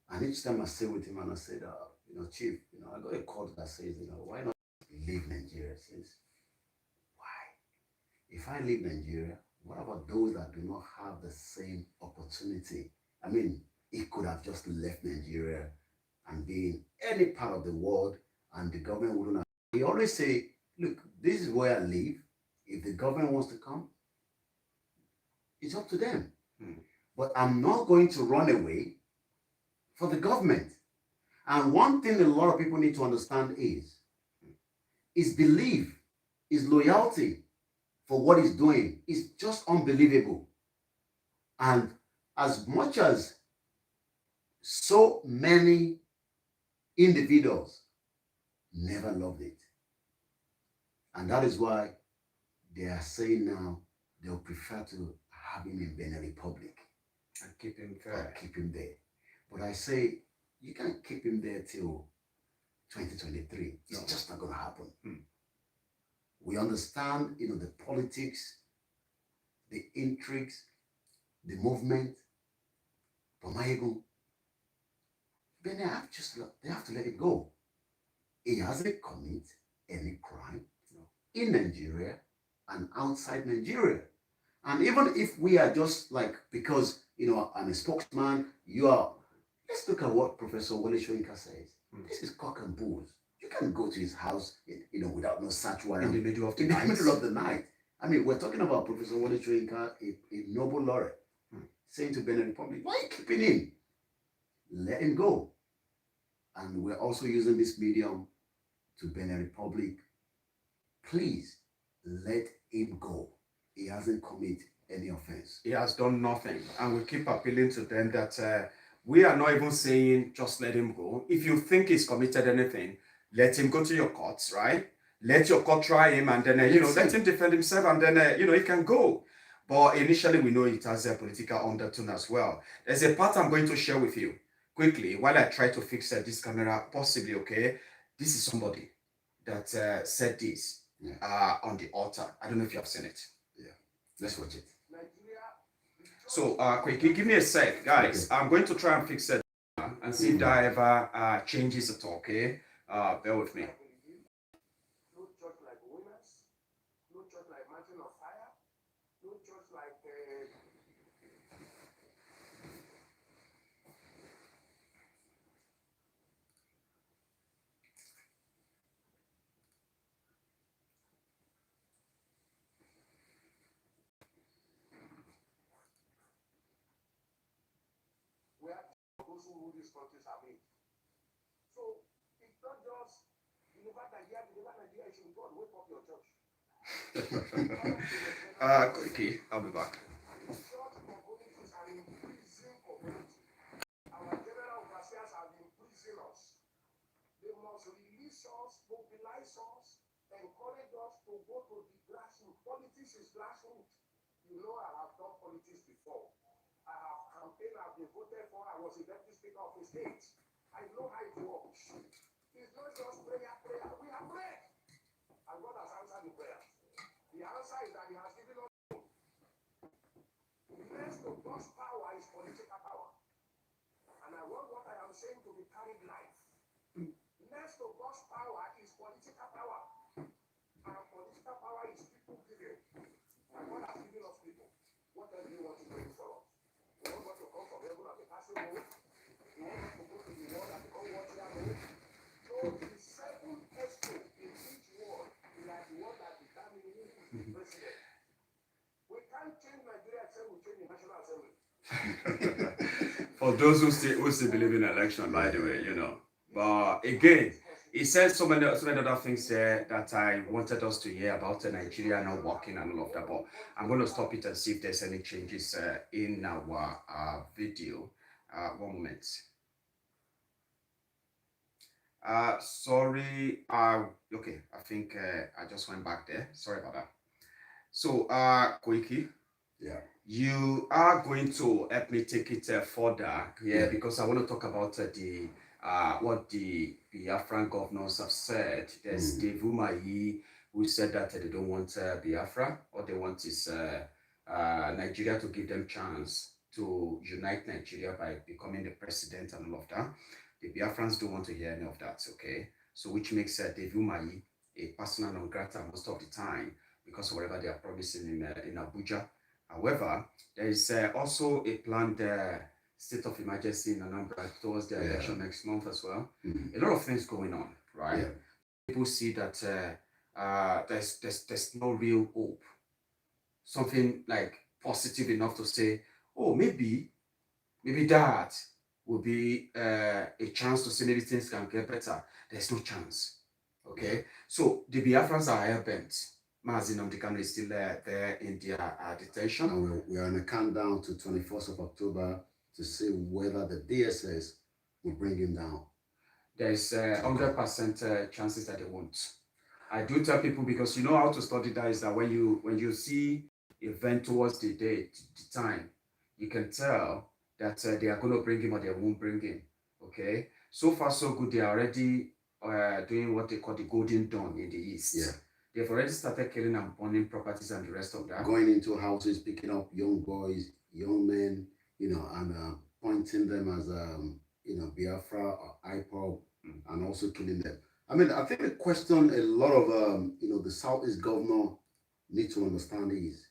And each time I stay with him and I said, Chief, I got a call that says, why not leave Nigeria? Says, if I leave Nigeria, what about those that do not have the same opportunity? He could have just left Nigeria and be in any part of the world and the government wouldn't have. He always say, look, this is where I live. If the government wants to come, it's up to them. But I'm not going to run away for the government. And one thing a lot of people need to understand is his belief, his loyalty for what he's doing is just unbelievable. And as much as so many individuals never loved it, and that is why they are saying now they'll prefer to have him in Benin Republic And keep him or fair. keep him there. But I say you can't keep him there till 2023. It's just not going to happen. We understand, the politics, the intrigues, the movement. But Maiyegun, then they have to let it go. He hasn't committed any crime in Nigeria and outside Nigeria. And even if we are just like, because I'm a spokesman, let's look at what Professor Wole Soyinka says. This is cock and bulls. You can't go to his house, without no search warrant In the middle of the in the night. middle of the night. I mean, we're talking about Professor Wole Soyinka, a Nobel laureate, saying to Benin Republic, why are you keeping him? Let him go. And we're also using this medium to Benin Republic. Please let him go. He hasn't committed any offense. He has done nothing. And we keep appealing to them that we are not even saying just let him go. If you think he's committed anything, let him go to your courts, right? Let your court try him and then, let him defend himself and then, he can go. But initially, we know it has a political undertone as well. There's a part I'm going to share with you quickly while I try to fix this camera, possibly, okay? This is somebody that said this on the altar. I don't know if you have seen it. Yeah, let's watch it. So, quickly, give me a sec, guys. Okay. I'm going to try and fix it and see if that ever changes at all, okay? Bear with me. No church like winners, no church like Mountain of Fire, no church like where those who rule these countries are made. So it's not just Nigeria, you should go and wake up your church. Quickly, I'll be back. Church communities are in prison community. Our general overseers have been prison us. They must release us, mobilize us, encourage us to go to the grassroots. Politics is grassroots. I have done politics before. I have campaigned, I've been voted for. I was a deputy speaker of the state. I know how it works. It's not just prayer. We have prayed. And God has answered the prayer. The answer is that He has given us hope. Next to God's power is political power. And I want what I am saying to be carried life. Next to God's power is political power. And political power is people giving. And God has given us people. What else do you want to bring for us? You want us to come from heaven and be passing road? You want us to go to the world and become what we are made? So the seven expo in each world is like the one that determines who is the president. We can't change Nigeria except we change the National Assembly. For those who still believe in election, by the way, But again, he said so many other things there that I wanted us to hear about Nigeria not working and all of that. But I'm going to stop it and see if there's any changes in our video. One moment. Sorry. Okay, I think I just went back there. Sorry about that. So, Koiki. Yeah. You are going to help me take it further, because I want to talk about what the Biafran governors have said. There's Dave Umahi, who said that they don't want Biafra. All they want is Nigeria to give them chance to unite Nigeria by becoming the president and all of that. The Biafrans don't want to hear any of that, okay? So which makes Dave Umahi a persona non grata most of the time because of whatever they are promising in Abuja. However, there is also a planned state of emergency in Anambra towards the election next month as well. A lot of things going on, right? Yeah. People see that there's no real hope. Something like positive enough to say, oh, maybe that will be a chance to see maybe things can get better. There's no chance. Okay, so the Biafrans are hell-bent. Mazi Nnamdi Kanu is still there in their detention. And we are on a countdown to 24th of October to see whether the DSS will bring him down. There's 100% chances that they won't. I do tell people, because you know how to study that, is that when you see event towards the date, the time, you can tell that they are going to bring him or they won't bring him. Okay, so far so good. They are already doing what they call the Golden Dawn in the East. Yeah. They've already started killing and burning properties and the rest of that. Going into houses, picking up young boys, young men, and pointing them as, Biafra or IPOB, and also killing them. I mean, I think the question a lot of, the Southeast governor need to understand is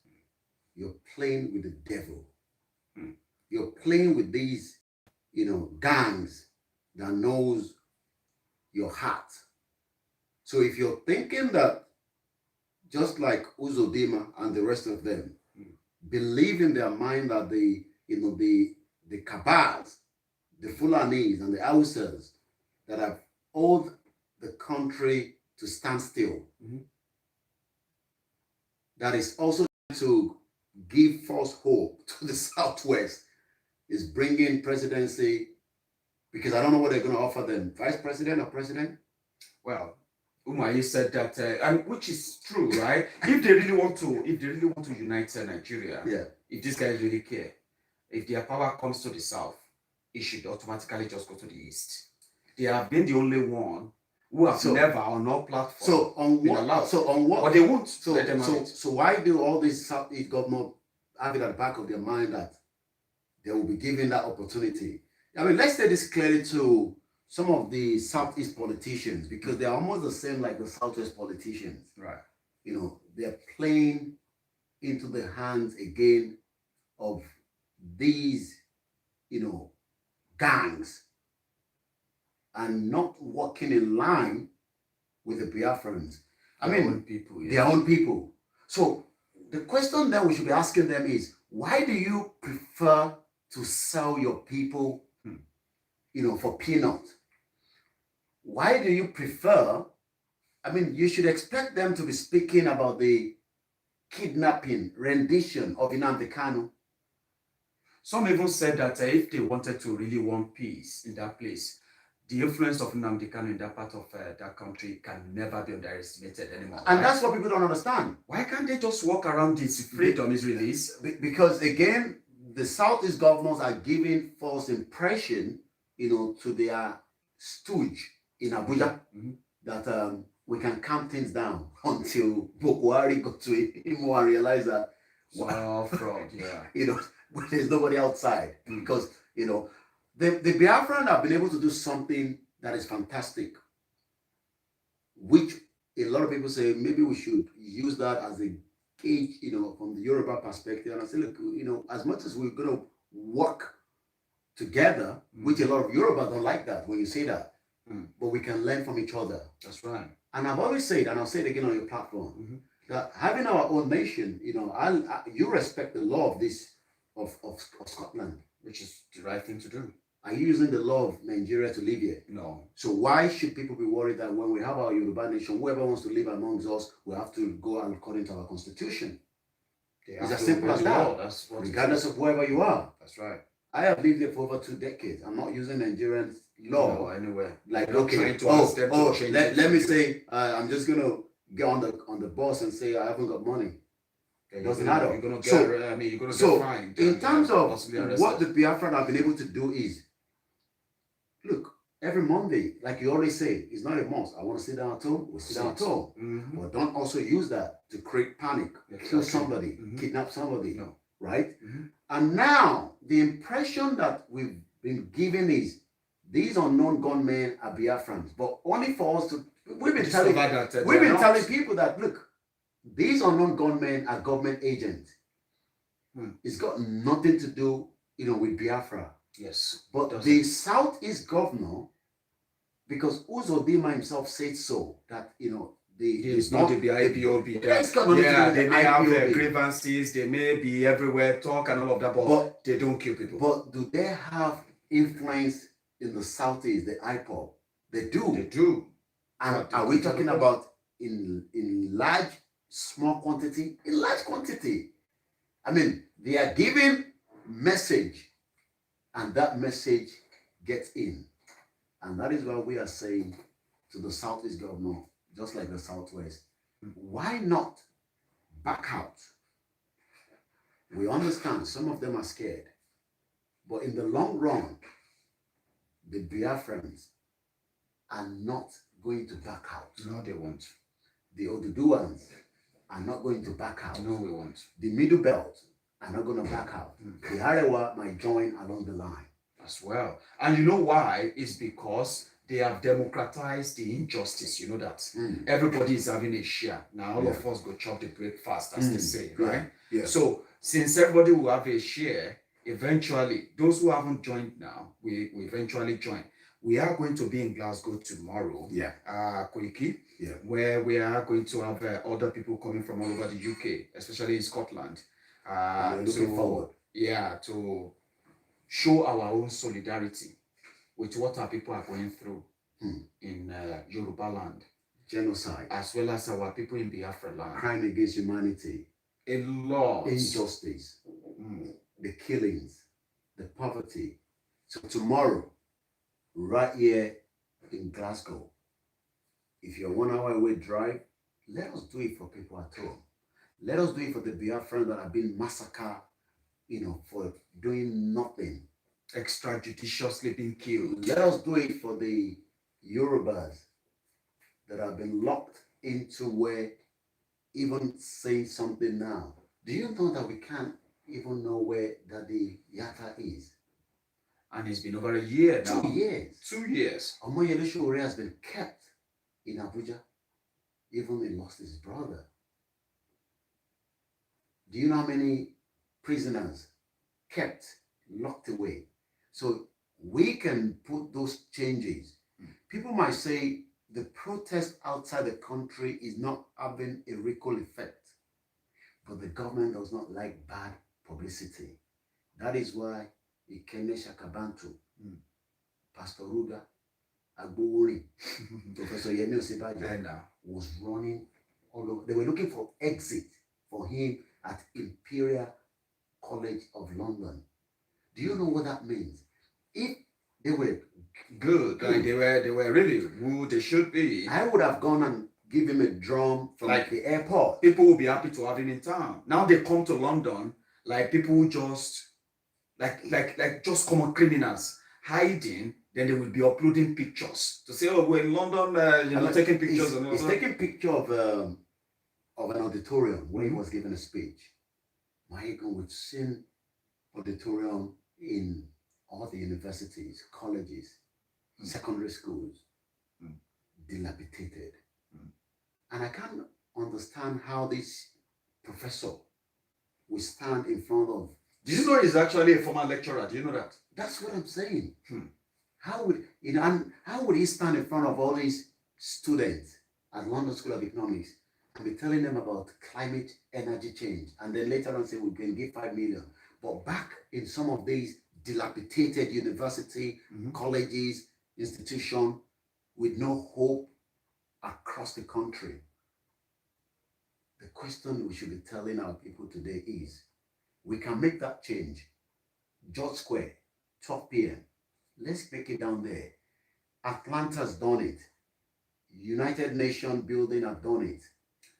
you're playing with the devil. You're playing with these, gangs that knows your heart. So if you're thinking that just like Uzodimma and the rest of them believe in their mind that the Kabars, the Fulanis and the Hausas that have held the country to stand still, that is also to give false hope to the Southwest, is bringing presidency, because I don't know what they're going to offer them, vice president or president? Well, Umayi said that, and which is true, right? If they really want to unite Nigeria, if these guys really care, if their power comes to the south, it should automatically just go to the east. They have been the only one who have never on all platforms. So on what? But they won't. So why do all these Southeast government have it at the back of their mind that they will be given that opportunity? I mean, let's say this clearly to some of the Southeast politicians, because they're almost the same like the Southwest politicians. Right. They're playing into the hands again of these, gangs, and not working in line with the Biafrans. Their own people. So the question that we should be asking them is, why do you prefer to sell your people, for peanuts? Why do you prefer? I mean, you should expect them to be speaking about the kidnapping, rendition of Nnamdi Kanu. Some even said that if they wanted to really want peace in that place, the influence of Nnamdi Kanu in that part of that country can never be underestimated anymore. And that's what people don't understand. Why can't they just walk around this freedom is released? Because again, the Southeast governors are giving false impression, to their stooge in Abuja, that we can calm things down until Buhari got to him and realize that fraud, there's nobody outside. Because the Biafran have been able to do something that is fantastic, which a lot of people say maybe we should use that as a gauge, from the Yoruba perspective. And I say, look, as much as we're going to work together, which a lot of Yoruba don't like that when you say that, but we can learn from each other. That's right. And I've always said, and I'll say it again on your platform, that having our own nation, you respect the law of this of Scotland, which is the right thing to do. Are you using the law of Nigeria to live here? No. So why should people be worried that when we have our Yoruba nation, whoever wants to live amongst us, we have to go according to our constitution? It's as simple as that. Regardless of whoever you are. That's right. I have lived here for over 2 decades. I'm not using Nigerian law. No, anywhere. Like, okay, let me say, I'm just going to get on the bus and say I haven't got money. It doesn't matter. You're going to get fined. In terms of what the Biafran have been able to do is, look, every Monday, like you always say, it's not a must. I want to sit down at home, we'll sit down at home. But don't also use that to create panic, kill somebody, kidnap somebody, right? And now, the impression that we've been given is, these unknown gunmen are Biafrans, but only for us to, we've been telling people that, look, these unknown gunmen are government agents. It's got nothing to do, with Biafra. Yes. But the Southeast governor, because Uzodimma himself said so, that, it's not the IPOB. They may have grievances, they may be everywhere, talk and all of that, but they don't kill people. But do they have influence in the Southeast, the IPOB. They do. They do. And But are we they do talking not- about in large, small quantity? In large quantity. I mean, they are giving message, and that message gets in. And that is why we are saying to the Southeast governor, just like the Southwest, why not back out? We understand some of them are scared, but in the long run, the Biafrans are not going to back out. No, they won't. The Oduduans are not going to back out. No, we won't. The Middle Belt are not going to back out. The Arewa might join along the line. As well. And you know why? It's because they have democratized the injustice. You know that. Everybody is having a share. Now all of us go chop the breakfast, as they say, right? Yeah. So since everybody will have a share, eventually, those who haven't joined now, we eventually join. We are going to be in Glasgow tomorrow, Koiki, where we are going to have other people coming from all over the UK, especially in Scotland. Looking forward. Yeah, to show our own solidarity with what our people are going through in Yoruba land. Genocide. As well as our people in Biafra land. Crime against humanity. A lot. Injustice. The killings. The poverty. So tomorrow, right here in Glasgow, if you're 1 hour away drive, let us do it for people at home. Let us do it for the Biafrans that have been massacred, for doing nothing. Extrajudiciously being killed. Let us do it for the Yorubas that have been locked into where even saying something now. Do you know that we can't even know where Daddy Yata is? And it's been over a year now. 2 years. 2 years. Omoyele Sowore has been kept in Abuja. Even he lost his brother. Do you know how many prisoners kept, locked away? So we can put those changes. People might say the protest outside the country is not having a ripple effect, but the government does not like bad publicity. That is why Ikeme Shakabantu, Pastor Ruga, Agbowori, Professor Yemi Osibajo was running all over. They were looking for exit for him at Imperial College of London. Do you know what that means? If they were good, like they were really who they should be, I would have gone and give him a drum from the airport. People will be happy to have him in town. Now they come to London, like people just like just common criminals hiding. Then they will be uploading pictures to say, "Oh, we're in London, taking pictures." He's taking picture of an auditorium where he was giving a speech. Maiyegun, we've seen auditorium in all the universities, colleges, secondary schools, dilapidated. And I can't understand how this professor will stand in front of. Do you know he's actually a former lecturer? Do you know that? That's what I'm saying. How would he stand in front of all these students at London School of Economics and be telling them about climate energy change, and then later on say we can give 5 million? But back in some of these dilapidated university, colleges, institutions with no hope across the country. The question we should be telling our people today is, we can make that change. George Square, 12 p.m. Let's make it down there. Atlanta's done it. United Nations building have done it.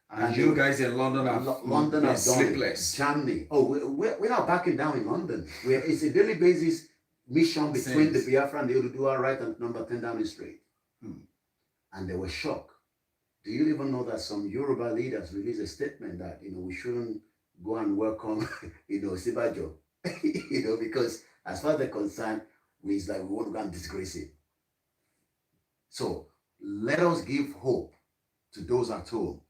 And you guys in London have London have done sleepless. It. Germany. Oh, we're not backing down in London. It's a daily basis mission between the Biafra and the Oduduwa, right at number 10 Downing Street. And they were shocked. Do you even know that some Yoruba leaders released a statement that we shouldn't go and welcome Sibajo, because as far as they're concerned, we want to go and disgrace it. So let us give hope to those at home.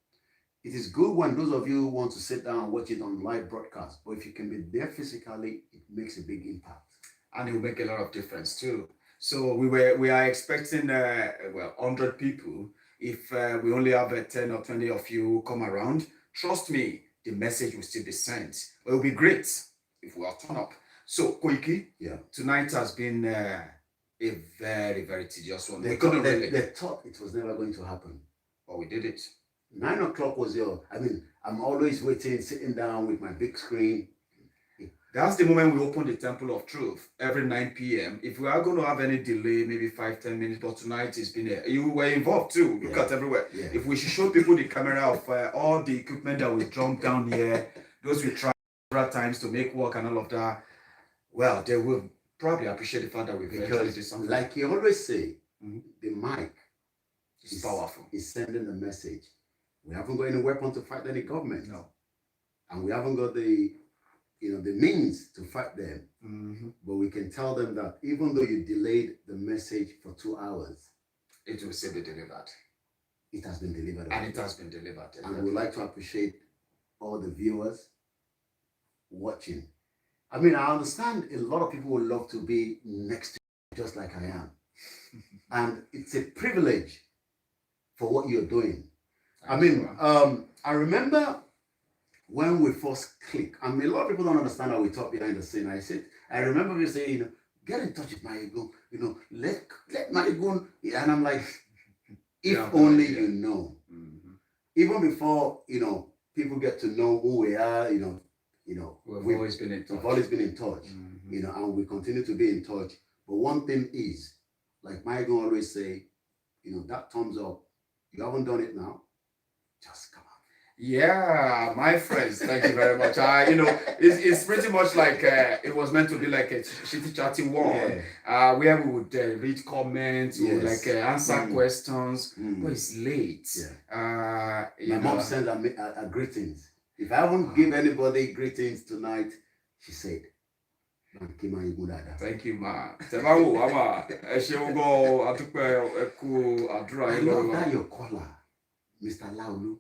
It is good when those of you who want to sit down and watch it on live broadcast, but if you can be there physically, it makes a big impact. And it will make a lot of difference too. So we are expecting 100 people. If we only have 10 or 20 of you come around, trust me, the message will still be sent. It will be great if we all turn up. So, Koiki, Yeah. tonight has been a very, very tedious one. They We couldn't really, thought it was never going to happen. but we did it. 9 o'clock was I'm always waiting, sitting down with my big screen. That's the moment we open the Temple of Truth every 9 p.m. If we are going to have any delay, maybe 5-10 minutes, but tonight it's been you were involved too. Look at everywhere. Yeah. If we should show people the camera of all the equipment that we drunk down here, those we tried several times to make work and all of that, well, they will probably appreciate the fact that we eventually did something. Like you always say, the mic is powerful. Is sending the message. We haven't got any weapon to fight any government. No. And we haven't got the means to fight them. But we can tell them that even though you delayed the message for 2 hours, it will still be delivered. It has been delivered. And it has been delivered. And we would like to appreciate all the viewers watching. I mean, I understand a lot of people would love to be next to you, just like I am. And it's a privilege for what you're doing. I remember when we first clicked, a lot of people don't understand how we talk behind the scene. I remember me saying, get in touch with Maiyegun, let Maiyegun, and I'm like, if only you know. Even before, people get to know who we are, we've always been in touch. We've always been in touch, and we continue to be in touch. But one thing is, like Maiyegun always say, that thumbs up, you haven't done it now, just come out. Yeah, my friends, thank you very much. It's pretty much like it was meant to be like a shitty chatting one, where we would read comments, we would answer questions, but it's late. My mom sent a greetings. If I haven't give anybody greetings tonight, she said, thank you, ma. I love that your caller, Mr. Laulu.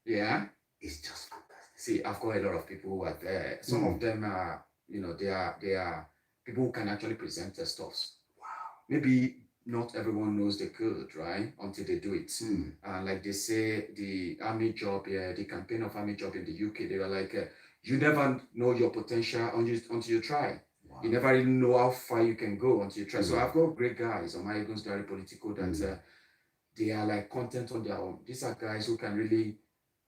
Yeah, it's just fantastic. See, I've got a lot of people who are there. Some of them are, they are people who can actually present their stuffs. Wow. Maybe not everyone knows they could, right? Until they do it. Like they say, the army job, the campaign of army job in the UK, they were like, you never know your potential until you try. Wow. You never really know how far you can go until you try. So I've got great guys on Maiyegun's Diary Political that they are like content on their own. These are guys who can really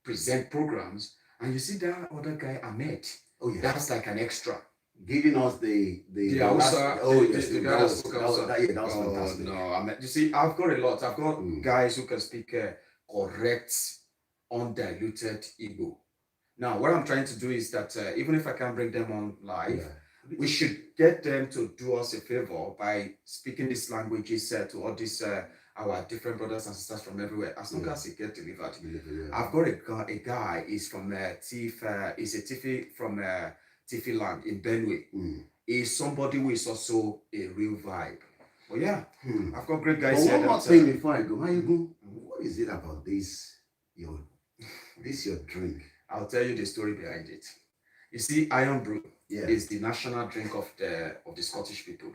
present programs, and you see that other guy Ahmed. Oh yeah, that's like an extra, giving us the Hausa. That was fantastic. No, Ahmed. You see, I've got a lot. I've got guys who can speak correct, undiluted Igbo. Now, what I'm trying to do is that even if I can't bring them on live, we should get them to do us a favor by speaking these languages to all these. Our different brothers and sisters from everywhere, as long as it gets delivered. I've got a guy, he's from he's a Tifi from Tifi land in Benue. He's somebody who is also a real vibe. But yeah, I've got great guys here. One more thing before I go, what is it about this your drink? I'll tell you the story behind it. You see, Iron Brew is the national drink of the Scottish people.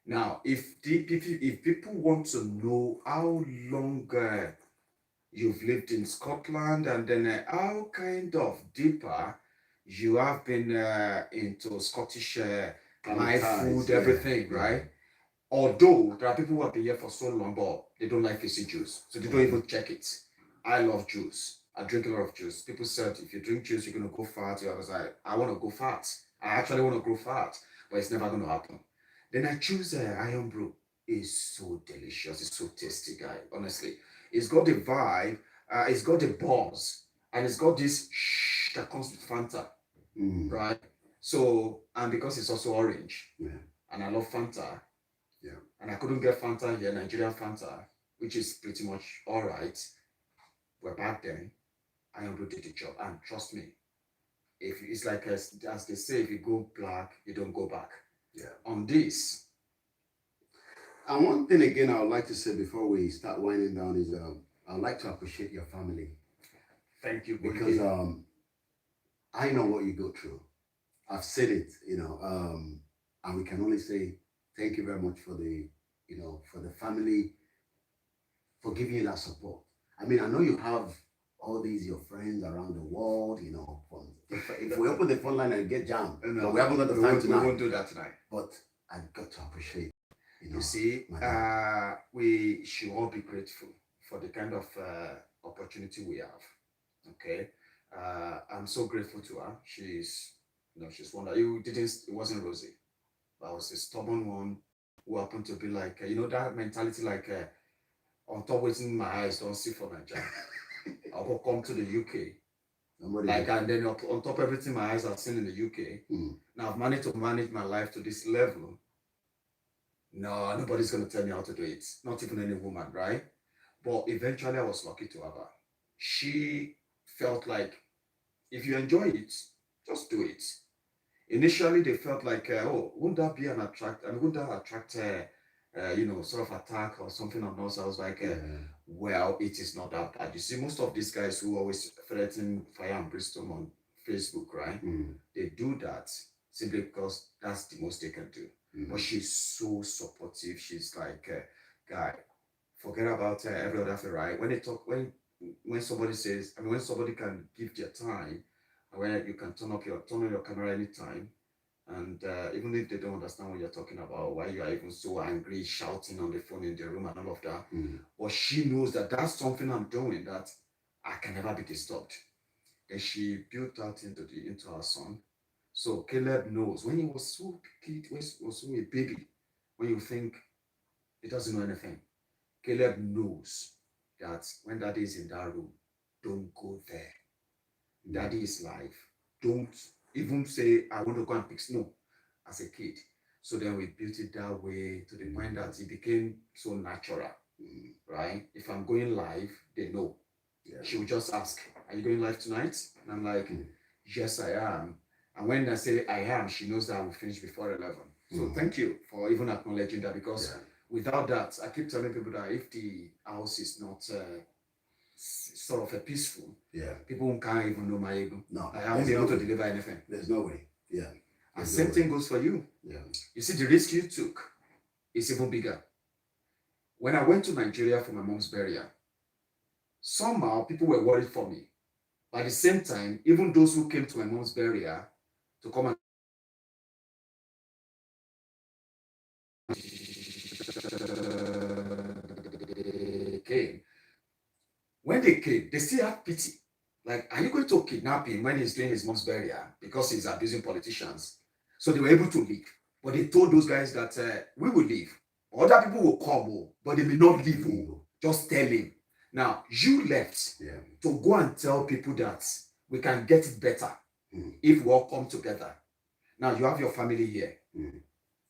Now, if people want to know how long you've lived in Scotland and then how kind of deeper you have been into Scottish life, food, everything, right? Although there are people who have been here for so long, but they don't like fizzy juice, so they don't even check it. I love juice. I drink a lot of juice. People said if you drink juice, you're going to go fat. I was like, I want to go fat. I actually want to grow fat, but it's never going to happen. Then I choose Iron Brew. It's so delicious. It's so tasty, guy. Honestly, it's got the vibe. It's got the buzz, and it's got this shh that comes with Fanta, right? So, and because it's also orange, and I love Fanta, and I couldn't get Fanta here, Nigerian Fanta, which is pretty much all right. But back then, Iron Brew did the job, and trust me, if it's like as they say, if you go black, you don't go back. On this. And one thing again I would like to say before we start winding down is I'd like to appreciate your family. Thank you. Because I know what you go through. I've said it, and we can only say thank you very much for the family for giving you that support. I mean, I know you have all these your friends around the world, you know, if we open the phone line and get jammed, No, we haven't got the time we tonight. won't do that tonight. But I've got to appreciate, You see, we should all be grateful for the kind of opportunity we have. Okay, I'm so grateful to her. She's one that you didn't. It wasn't Rosie, but I was a stubborn one who happened to be like, that mentality, like on top waiting my eyes don't see for Nigeria. I will come to the UK. And then on top of everything my eyes have seen in the UK, now I've managed to manage my life to this level. No, nobody's going to tell me how to do it. Not even any woman, right? But eventually I was lucky to have her. She felt like, if you enjoy it, just do it. Initially, they felt like, wouldn't that be wouldn't that attract, sort of attack or something on us? I was like, well, it is not that bad. You see, most of these guys who always threaten fire and brimstone on Facebook, right? They do that simply because that's the most they can do. But she's so supportive. She's like, guy, forget about every other thing, right? When somebody says, when somebody can give their time, where you can turn on your camera anytime, and even if they don't understand what you're talking about, why you are even so angry, shouting on the phone in the room and all of that, but she knows that that's something I'm doing that I can never be disturbed. Then she built that into her son. So Caleb knows when he was so kid, when he was so a baby, when you think he doesn't know anything, Caleb knows that when daddy is in that room, don't go there. Daddy is live. Don't even say, I want to go and pick snow as a kid. So then we built it that way to the point that it became so natural, right? If I'm going live, they know. She will just ask, are you going live tonight? And I'm like, yes, I am. And when I say I am, she knows that I will finish before 11. So thank you for even acknowledging that, because without that, I keep telling people that if the house is not sort of a peaceful, people can't even know Maiyegun. No, I won't be able to deliver anything. There's no way. And same thing goes for you. You see, the risk you took is even bigger. When I went to Nigeria for my mom's burial, somehow people were worried for me. But at the same time, even those who came to my mom's burial to come and came, when they came, they still had pity. Like, are you going to kidnap him when he's doing his mom's burial because he's abusing politicians? So they were able to leave. But they told those guys that we will leave. Other people will come, but they may not leave. Just tell him. Now, you left to go and tell people that we can get it better if we all come together. Now, you have your family here,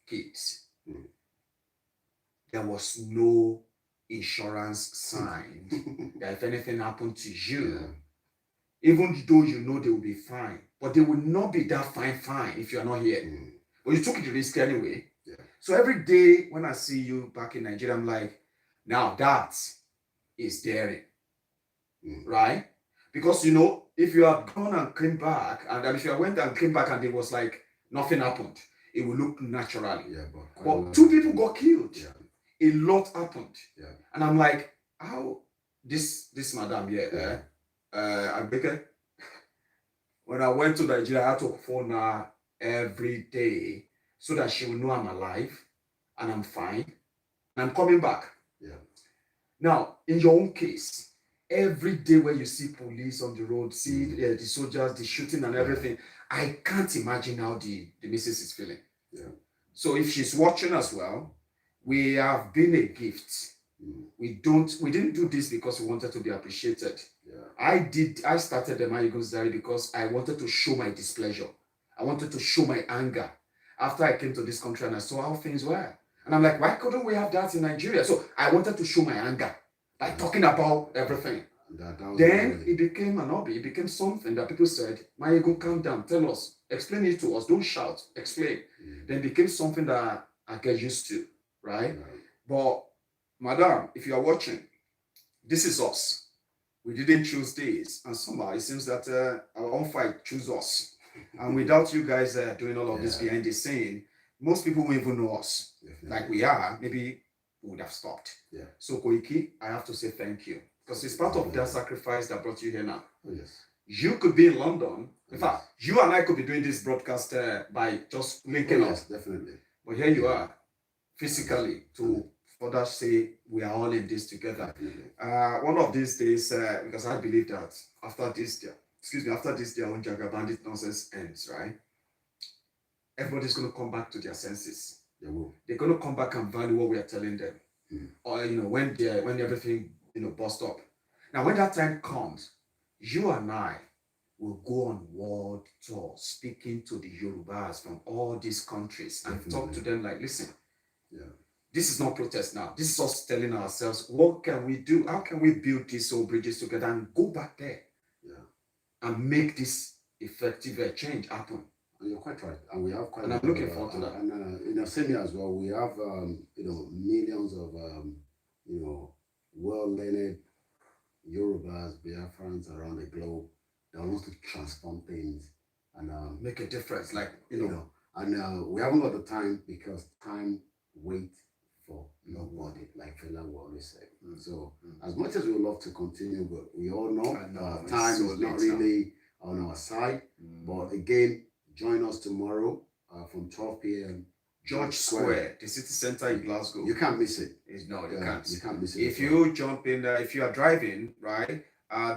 kids. There was no insurance signed that if anything happened to you, even though you know they will be fine, but they will not be that fine if you are not here. But you took the risk anyway. So every day when I see you back in Nigeria, I'm like, now that is daring, right? Because, if you had gone and came back, and if you went and came back and it was like nothing happened, it will look naturally. But 2 people got killed. A lot happened. And I'm like, how this madam here, Agbeke, when I went to Nigeria, I had to phone her every day so that she will know I'm alive and I'm fine and I'm coming back. Now, in your own case, every day when you see police on the road, see the soldiers, the shooting and everything, I can't imagine how the missus is feeling. So if she's watching as well, we have been a gift. We didn't do this because we wanted to be appreciated. I started the Maiyegun's Diary because I wanted to show my displeasure. I wanted to show my anger after I came to this country and I saw how things were. And I'm like, why couldn't we have that in Nigeria? So I wanted to show my anger by talking about everything. Then it became an hobby. It became something that people said, Maiyegun, calm down, tell us, explain it to us, don't shout, explain. Then it became something that I get used to, right? But madam, if you are watching, this is us. We didn't choose this, and somehow it seems that our own fight chose us. And without you guys doing all of this behind the scene, most people won't even know us like we are. Maybe we would have stopped. Yeah. So Koiki, I have to say thank you because it's part of that sacrifice that brought you here now. Oh, yes. You could be in London. In Yes. fact, you and I could be doing this broadcast by just linking up. Yes, definitely. But here you are, physically, to further say we are all in this together. One of these days, because I believe that after this their own Jaga bandit nonsense ends, right? Everybody's going to come back to their senses. They will. They're going to come back and value what we are telling them. Or when everything bust up. Now, when that time comes, you and I will go on world tour, speaking to the Yorubas from all these countries and talk to them like, listen, this is not protest now. This is us telling ourselves, what can we do? How can we build these old bridges together and go back there and make this effective change happen? And you're quite right. And we have quite. And I'm looking forward to that. And same here as well. We have millions of well-learned Yorubas, Biafrans around the globe that want to transform things and make a difference. Like and we haven't got the time because time waits for nobody, like Fela will always say. So as much as we love to continue, but we all know time is not really on our side. But again, join us tomorrow from 12 p.m. George Square, the city center in Glasgow. You can't miss it. No, you can't. You can't miss it. If you jump in, if you are driving, right,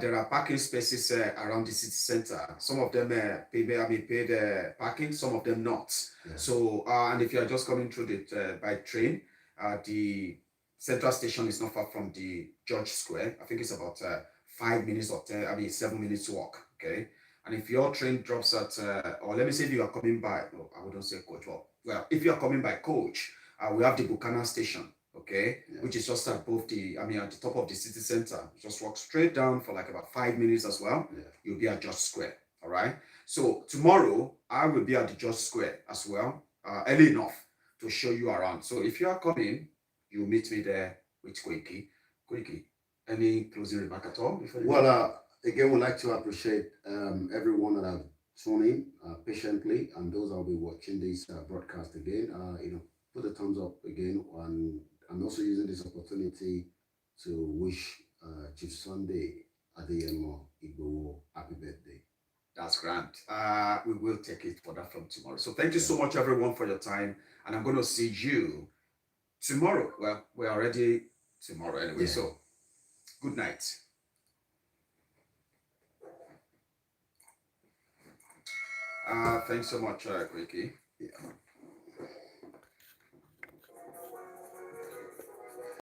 there are parking spaces around the city center. Some of them paid parking, some of them not. Yeah. So, and if you are just coming through by train, the central station is not far from the George Square. I think it's about 5 minutes or 7 minutes walk. Okay. And if your train drops at, or let me say if you are coming by, no, I wouldn't say coach. Well, if you are coming by coach, we have the Buchanan station, okay, which is just above at the top of the city center. Just walk straight down for like about 5 minutes as well. Yeah. You'll be at George Square, all right? So tomorrow, I will be at the George Square as well, early enough to show you around. So if you are coming, you'll meet me there with Koiki. Koiki, any closing remark at all? Again, we'd like to appreciate everyone that have tuned in patiently, and those that will be watching this broadcast again. Put a thumbs up again, and I'm also using this opportunity to wish Chief Sunday Adeyemo Igboho happy birthday. That's grand. We will take it further from tomorrow. So thank you so much, everyone, for your time, and I'm going to see you tomorrow. Well, we're already tomorrow anyway. So good night. Thanks so much, Koiki. Yeah.